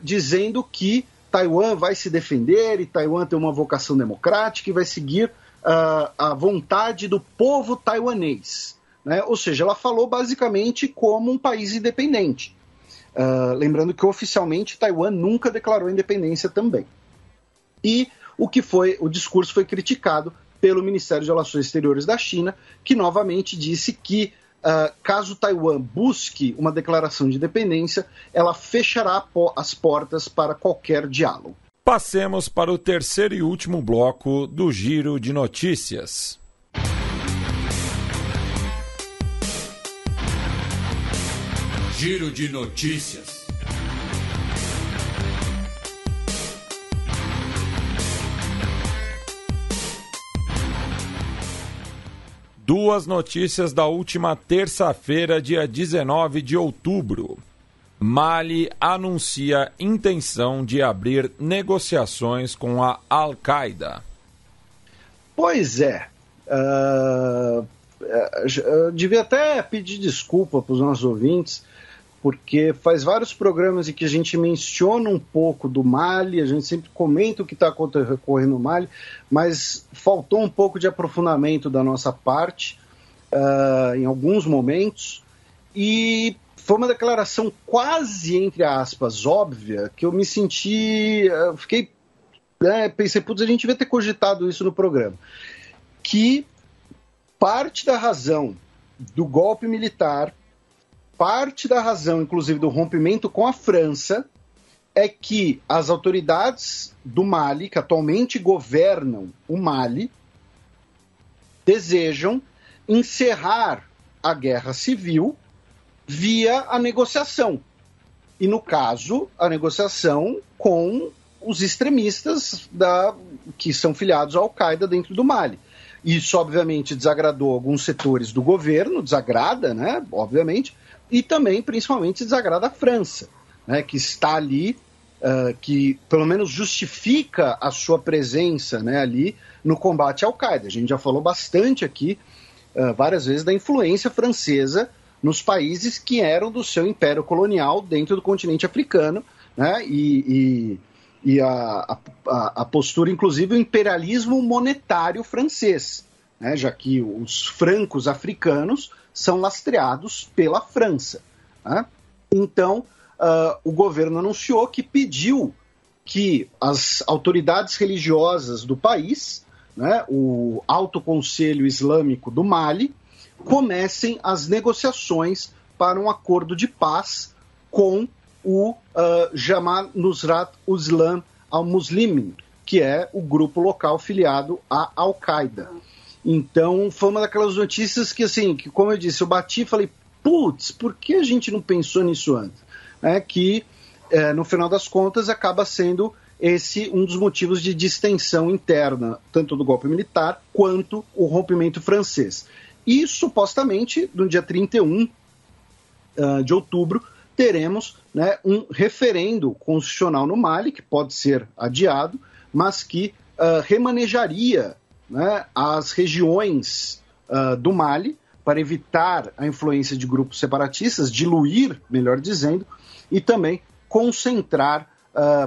dizendo que Taiwan vai se defender e Taiwan tem uma vocação democrática e vai seguir a vontade do povo taiwanês, né? Ou seja, ela falou basicamente como um país independente. Lembrando que oficialmente Taiwan nunca declarou independência também. E o discurso foi criticado pelo Ministério de Relações Exteriores da China, que novamente disse que caso Taiwan busque uma declaração de independência, ela fechará as portas para qualquer diálogo. Passemos para o terceiro e último bloco do Giro de Notícias. Giro de Notícias. Duas notícias da última terça-feira, dia 19 de outubro. Mali anuncia intenção de abrir negociações com a Al-Qaeda. Pois é. Eu devia até pedir desculpa para os nossos ouvintes, porque faz vários programas em que a gente menciona um pouco do Mali, a gente sempre comenta o que está ocorrendo no Mali, mas faltou um pouco de aprofundamento da nossa parte em alguns momentos, e foi uma declaração quase, entre aspas, óbvia, que eu me senti, pensei, putz, a gente devia ter cogitado isso no programa, que parte da razão do golpe militar, parte da razão, inclusive, do rompimento com a França, é que as autoridades do Mali, que atualmente governam o Mali, desejam encerrar a guerra civil via a negociação. E, no caso, a negociação com os extremistas que são filiados à Al-Qaeda dentro do Mali. Isso, obviamente, desagradou alguns setores do governo, desagrada, né, obviamente, e também, principalmente, desagrada a França, né, que está ali, que pelo menos justifica a sua presença, né, ali no combate à Al-Qaeda. A gente já falou bastante aqui, várias vezes, da influência francesa nos países que eram do seu império colonial dentro do continente africano, né, e a postura, inclusive, o imperialismo monetário francês, né, já que os francos africanos são lastreados pela França, né? Então, o governo anunciou que pediu que as autoridades religiosas do país, né, o Alto Conselho Islâmico do Mali, comecem as negociações para um acordo de paz com o Jamaat Nusrat Islam al-Muslimin, que é o grupo local filiado à Al-Qaeda. Então, foi uma daquelas notícias que, assim, que, como eu disse, eu bati e falei, putz, por que a gente não pensou nisso antes? Que, no final das contas, acaba sendo esse um dos motivos de distensão interna, tanto do golpe militar quanto o rompimento francês. E, supostamente, no dia 31 de outubro, teremos, né, um referendo constitucional no Mali, que pode ser adiado, mas que remanejaria, né, as regiões do Mali para evitar a influência de grupos separatistas, diluir, melhor dizendo, e também concentrar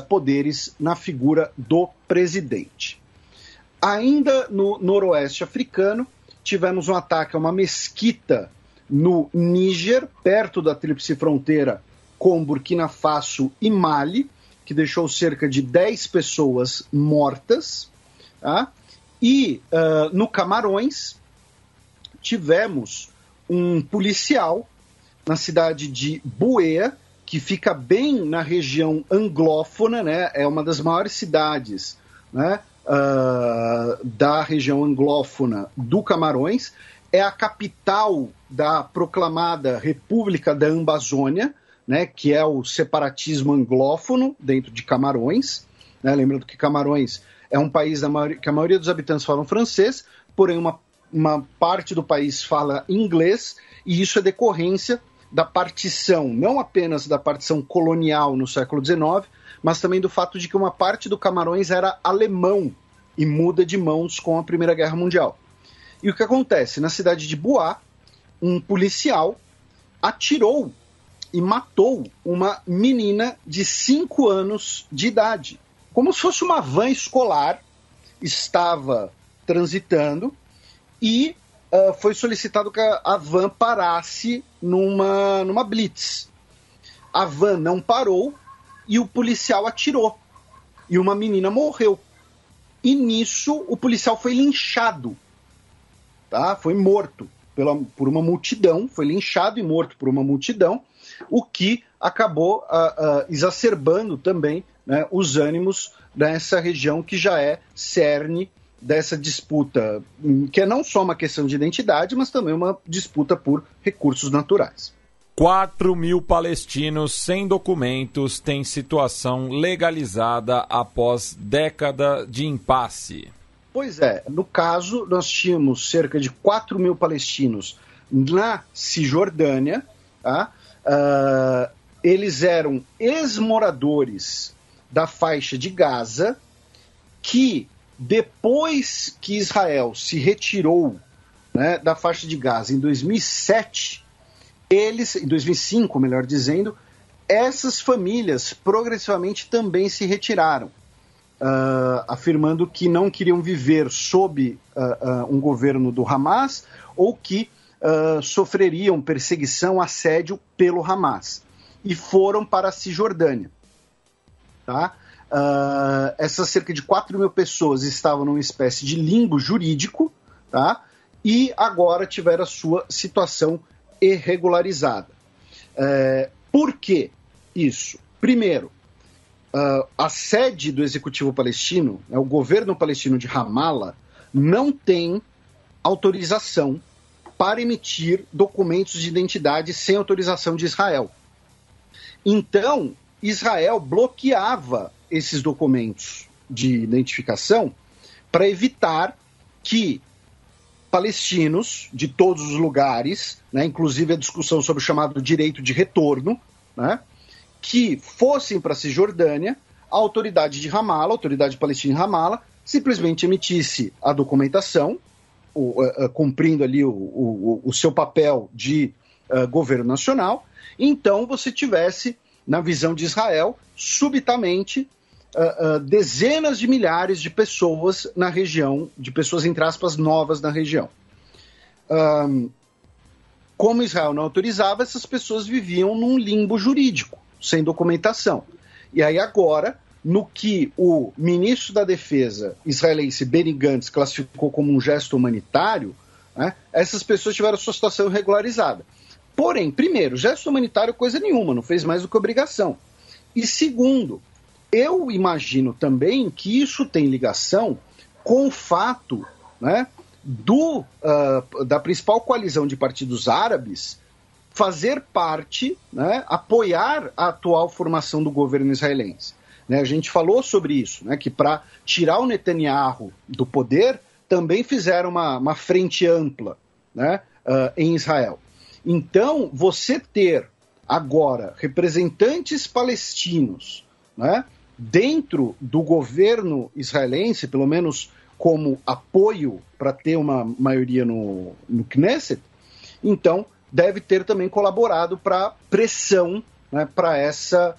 poderes na figura do presidente. Ainda no noroeste africano, tivemos um ataque a uma mesquita no Níger, perto da tríplice fronteira com Burkina Faso e Mali, que deixou cerca de 10 pessoas mortas. Tá? E no Camarões, tivemos um policial na cidade de Buea, que fica bem na região anglófona, né? É uma das maiores cidades, né, da região anglófona do Camarões, é a capital da proclamada República da Amazônia, né, que é o separatismo anglófono dentro de Camarões, né? Lembrando que Camarões é um país que a maioria dos habitantes falam francês, porém uma parte do país fala inglês, e isso é decorrência da partição, não apenas da partição colonial no século XIX, mas também do fato de que uma parte do Camarões era alemão e muda de mãos com a Primeira Guerra Mundial. E o que acontece? Na cidade de Buá, um policial atirou e matou uma menina de 5 anos de idade. Como se fosse uma van escolar, estava transitando e foi solicitado que a van parasse numa blitz. A van não parou e o policial atirou. E uma menina morreu. E nisso o policial foi linchado. Tá? Foi morto por uma multidão, foi linchado e morto por uma multidão, o que acabou exacerbando também, né, os ânimos dessa região que já é cerne dessa disputa, que é não só uma questão de identidade, mas também uma disputa por recursos naturais. 4.000 palestinos sem documentos têm situação legalizada após década de impasse. Pois é, no caso, nós tínhamos cerca de 4.000 palestinos na Cisjordânia, tá? Eles eram ex-moradores da faixa de Gaza, que depois que Israel se retirou, né, da faixa de Gaza em 2007, eles, em 2005, melhor dizendo, essas famílias progressivamente também se retiraram, afirmando que não queriam viver sob um governo do Hamas ou que sofreriam perseguição, assédio pelo Hamas, e foram para a Cisjordânia. Tá? Essas cerca de 4 mil pessoas estavam numa espécie de limbo jurídico, tá? E agora tiveram a sua situação irregularizada. Por que isso? Primeiro, a sede do executivo palestino, o governo palestino de Ramallah, não tem autorização para emitir documentos de identidade sem autorização de Israel. Então, Israel bloqueava esses documentos de identificação para evitar que palestinos de todos os lugares, né, inclusive a discussão sobre o chamado direito de retorno, né, que fossem para a Cisjordânia, a autoridade de Ramallah, a autoridade palestina de Ramallah, simplesmente emitisse a documentação, cumprindo ali o seu papel de governo nacional. Então você tivesse, na visão de Israel, subitamente dezenas de milhares de pessoas na região, de pessoas, entre aspas, novas na região. Como Israel não autorizava, essas pessoas viviam num limbo jurídico, sem documentação. E aí agora, no que o ministro da Defesa israelense, Benny Gantz, classificou como um gesto humanitário, né, essas pessoas tiveram sua situação regularizada. Porém, primeiro, gesto humanitário coisa nenhuma, não fez mais do que obrigação. E segundo, eu imagino também que isso tem ligação com o fato, né, da principal coalizão de partidos árabes fazer parte, né, apoiar a atual formação do governo israelense. Né, a gente falou sobre isso, né, que para tirar o Netanyahu do poder, também fizeram uma frente ampla, né, em Israel. Então, você ter agora representantes palestinos, né, dentro do governo israelense, pelo menos como apoio para ter uma maioria no Knesset, então deve ter também colaborado para pressão, né, para essa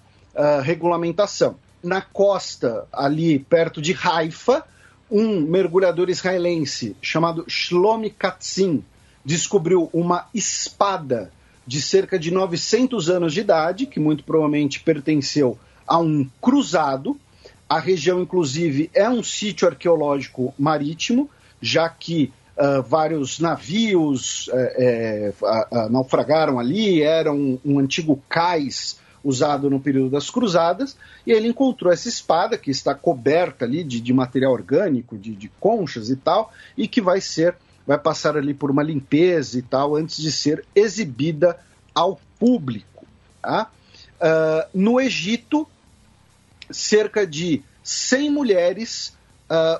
regulamentação. Na costa, ali perto de Haifa, um mergulhador israelense chamado Shlomi Katzin descobriu uma espada de cerca de 900 anos de idade, que muito provavelmente pertenceu a um cruzado. A região, inclusive, é um sítio arqueológico marítimo, já que vários navios naufragaram ali, era um antigo cais usado no período das cruzadas, e ele encontrou essa espada, que está coberta ali de material orgânico, de conchas e tal, e que vai passar ali por uma limpeza e tal, antes de ser exibida ao público. Tá? No Egito, cerca de 100 mulheres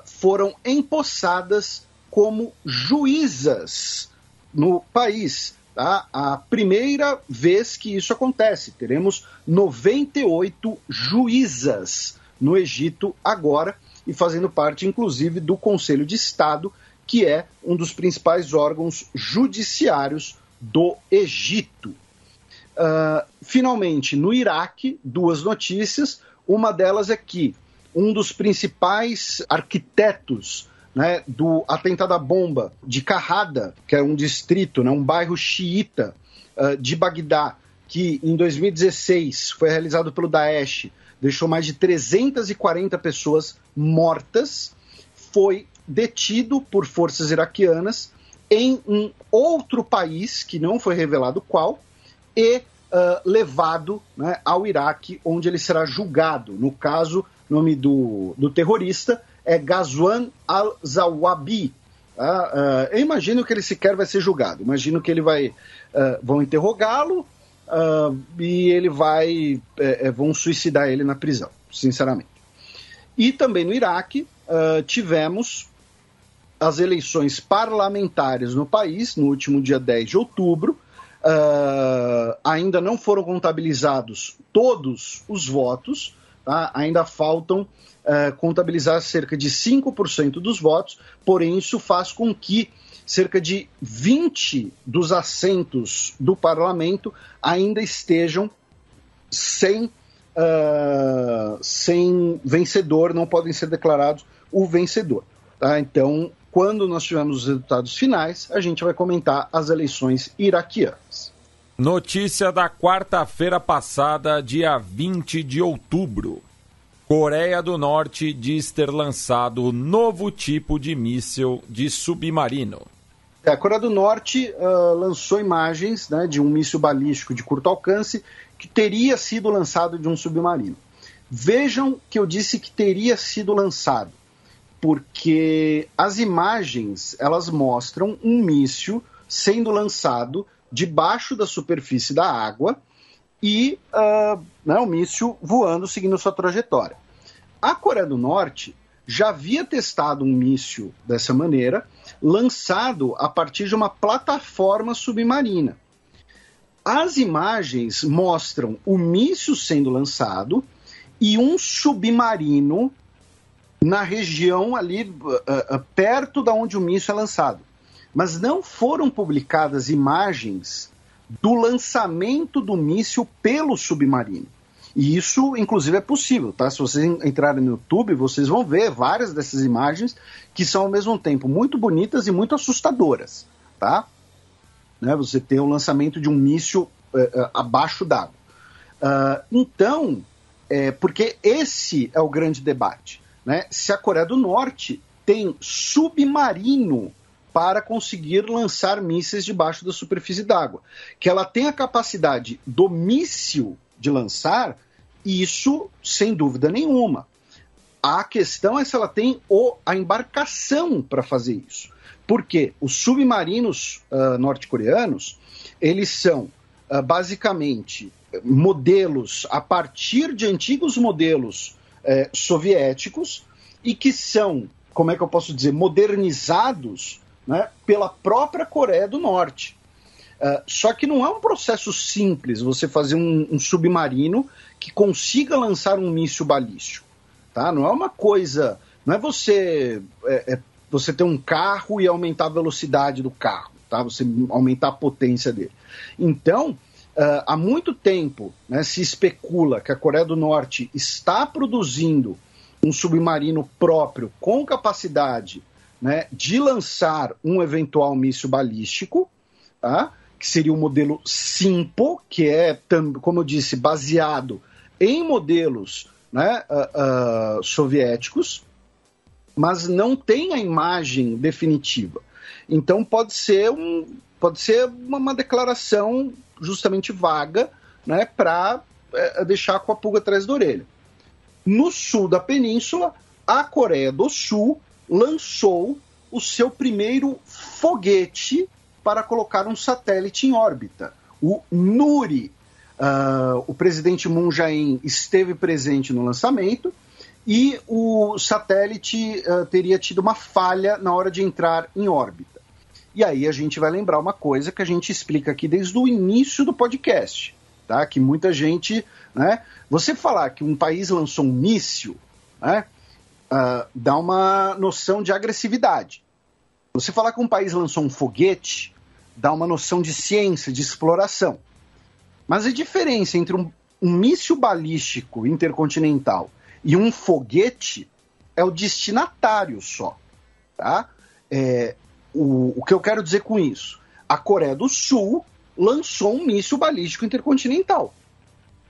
foram empossadas como juízas no país. Tá? A primeira vez que isso acontece. Teremos 98 juízas no Egito agora, e fazendo parte, inclusive, do Conselho de Estado, que é um dos principais órgãos judiciários do Egito. Finalmente, no Iraque, 2 notícias. Uma delas é que um dos principais arquitetos, né, do atentado à bomba de Karrada, que é um distrito, né, um bairro xiita de Bagdá, que em 2016 foi realizado pelo Daesh, deixou mais de 340 pessoas mortas, foi detido por forças iraquianas em um outro país, que não foi revelado qual, e levado, né, ao Iraque, onde ele será julgado. No caso, o nome do terrorista é Ghazwan al-Zawabi. Eu imagino que ele sequer vai ser julgado. Imagino que ele vão interrogá-lo e ele vão suicidar ele na prisão, sinceramente. E também no Iraque tivemos as eleições parlamentares no país, no último dia 10 de outubro. Ainda não foram contabilizados todos os votos, tá? Ainda faltam contabilizar cerca de 5% dos votos, porém isso faz com que cerca de 20 dos assentos do parlamento ainda estejam sem vencedor, não podem ser declarados o vencedor. Tá? Então, quando nós tivermos os resultados finais, a gente vai comentar as eleições iraquianas. Notícia da quarta-feira passada, dia 20 de outubro. Coreia do Norte diz ter lançado novo tipo de míssil de submarino. A Coreia do Norte lançou imagens, né, de um míssil balístico de curto alcance que teria sido lançado de um submarino. Vejam que eu disse que teria sido lançado, porque as imagens elas mostram um míssil sendo lançado debaixo da superfície da água e o míssil voando seguindo sua trajetória. A Coreia do Norte já havia testado um míssil dessa maneira, lançado a partir de uma plataforma submarina. As imagens mostram o míssil sendo lançado e um submarino na região ali perto da onde o míssil é lançado. Mas não foram publicadas imagens do lançamento do míssil pelo submarino. E isso, inclusive, é possível, tá? Se vocês entrarem no YouTube, vocês vão ver várias dessas imagens que são, ao mesmo tempo, muito bonitas e muito assustadoras, tá? Né? Você tem o lançamento de um míssil abaixo d'água. Então, porque esse é o grande debate, né? Se a Coreia do Norte tem submarino para conseguir lançar mísseis debaixo da superfície d'água, que ela tem a capacidade do míssil de lançar, isso sem dúvida nenhuma. A questão é se ela tem a embarcação para fazer isso. Porque os submarinos norte-coreanos, eles são basicamente modelos a partir de antigos modelos soviéticos e que são, como é que eu posso dizer, modernizados, né, pela própria Coreia do Norte. Só que não é um processo simples você fazer um submarino que consiga lançar um míssil balístico. Tá? Não é uma coisa... Não é você ter um carro e aumentar a velocidade do carro. Tá? Você aumentar a potência dele. Então, há muito tempo, né, se especula que a Coreia do Norte está produzindo um submarino próprio com capacidade, né, de lançar um eventual míssil balístico, tá? Que seria o modelo SIMPO, que é, como eu disse, baseado em modelos, né, soviéticos, mas não tem a imagem definitiva. Então pode ser uma declaração justamente vaga, né, para deixar com a pulga atrás da orelha. No sul da península, a Coreia do Sul lançou o seu primeiro foguete para colocar um satélite em órbita, o Nuri. O presidente Moon Jae-in esteve presente no lançamento e o satélite teria tido uma falha na hora de entrar em órbita. E aí a gente vai lembrar uma coisa que a gente explica aqui desde o início do podcast, tá? Que muita gente, né? Você falar que um país lançou um míssil, né, dá uma noção de agressividade. Você falar que um país lançou um foguete dá uma noção de ciência, de exploração. Mas a diferença entre um míssil balístico intercontinental e um foguete é o destinatário só. Tá? O que eu quero dizer com isso? A Coreia do Sul lançou um míssil balístico intercontinental,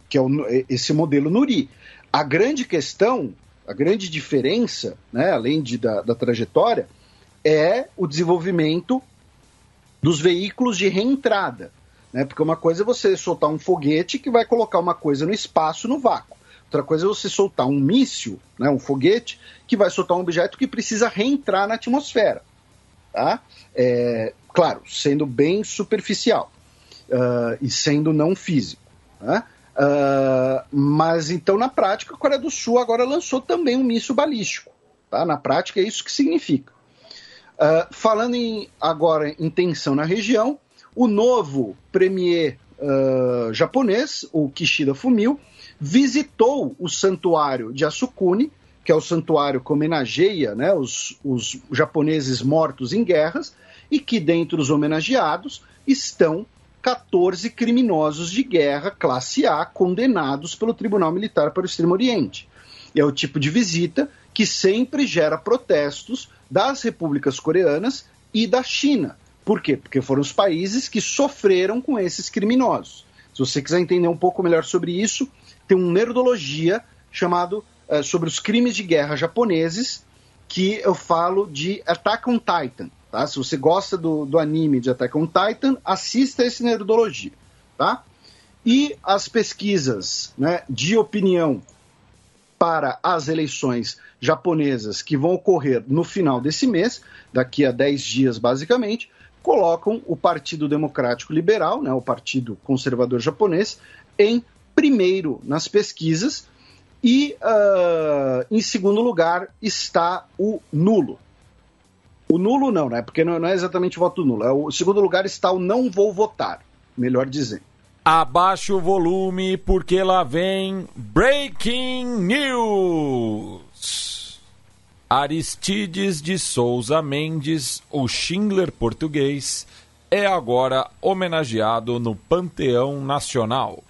que é esse modelo Nuri. A grande questão, a grande diferença, né, além da trajetória, é o desenvolvimento dos veículos de reentrada, né? Porque uma coisa é você soltar um foguete que vai colocar uma coisa no espaço, no vácuo. Outra coisa é você soltar um míssil, né, um foguete, que vai soltar um objeto que precisa reentrar na atmosfera. Tá? Claro, sendo bem superficial e sendo não físico. Tá? Mas então, na prática, a Coreia do Sul agora lançou também um míssil balístico. Tá? Na prática, é isso que significa. Falando agora em tensão na região, o novo premier japonês, o Kishida Fumio, visitou o santuário de Asukune, que é o santuário que homenageia, né, os japoneses mortos em guerras, e que dentre os homenageados estão 14 criminosos de guerra classe A condenados pelo Tribunal Militar para o Extremo Oriente. E é o tipo de visita que sempre gera protestos das repúblicas coreanas e da China. Por quê? Porque foram os países que sofreram com esses criminosos. Se você quiser entender um pouco melhor sobre isso, tem um Nerdologia chamado sobre os crimes de guerra japoneses, que eu falo de Attack on Titan. Tá? Se você gosta do anime de Attack on Titan, assista esse Nerdologia. Tá? E as pesquisas, né, de opinião para as eleições japonesas que vão ocorrer no final desse mês, daqui a 10 dias basicamente, colocam o Partido Democrático Liberal, né, o Partido Conservador Japonês, em primeiro nas pesquisas, e em segundo lugar está o nulo. O nulo não, né? Porque não é exatamente voto nulo. Em segundo lugar está o não vou votar, melhor dizendo. Abaixa o volume porque lá vem Breaking News. Aristides de Souza Mendes, o Schindler português, é agora homenageado no Panteão Nacional.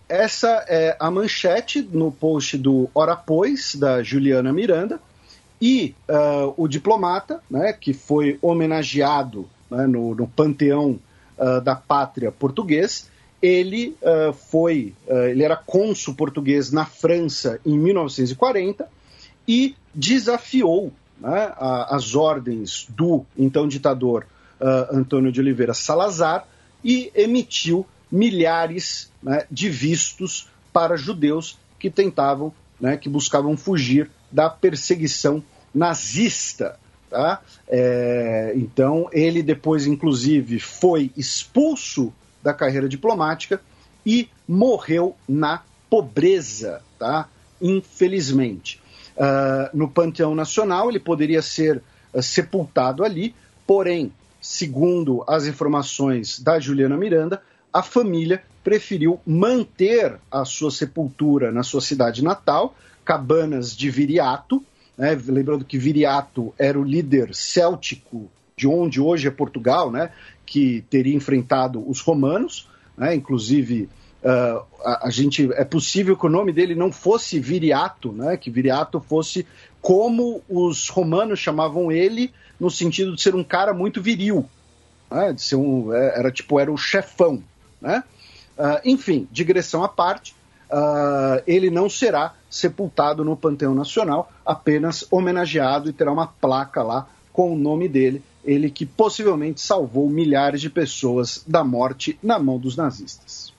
Essa é a manchete no post do Ora Pois, da Juliana Miranda, e o diplomata, né, que foi homenageado, né, no Panteão da Pátria português, ele era cônsul português na França em 1940 e desafiou, né, as ordens do então ditador Antônio de Oliveira Salazar e emitiu milhares, né, de vistos para judeus que tentavam, né, que buscavam fugir da perseguição nazista. Tá? Então, ele depois, inclusive, foi expulso da carreira diplomática e morreu na pobreza, tá? Infelizmente. No Panteão Nacional, ele poderia ser sepultado ali, porém, segundo as informações da Juliana Miranda, a família preferiu manter a sua sepultura na sua cidade natal, Cabanas de Viriato, né? Lembrando que Viriato era o líder céltico de onde hoje é Portugal, né? Que teria enfrentado os romanos, né? Inclusive é possível que o nome dele não fosse Viriato, né? Que Viriato fosse como os romanos chamavam ele, no sentido de ser um cara muito viril, né? De ser era o chefão, né? Enfim, digressão à parte, ele não será sepultado no Panteão Nacional, apenas homenageado, e terá uma placa lá com o nome dele, ele que possivelmente salvou milhares de pessoas da morte na mão dos nazistas.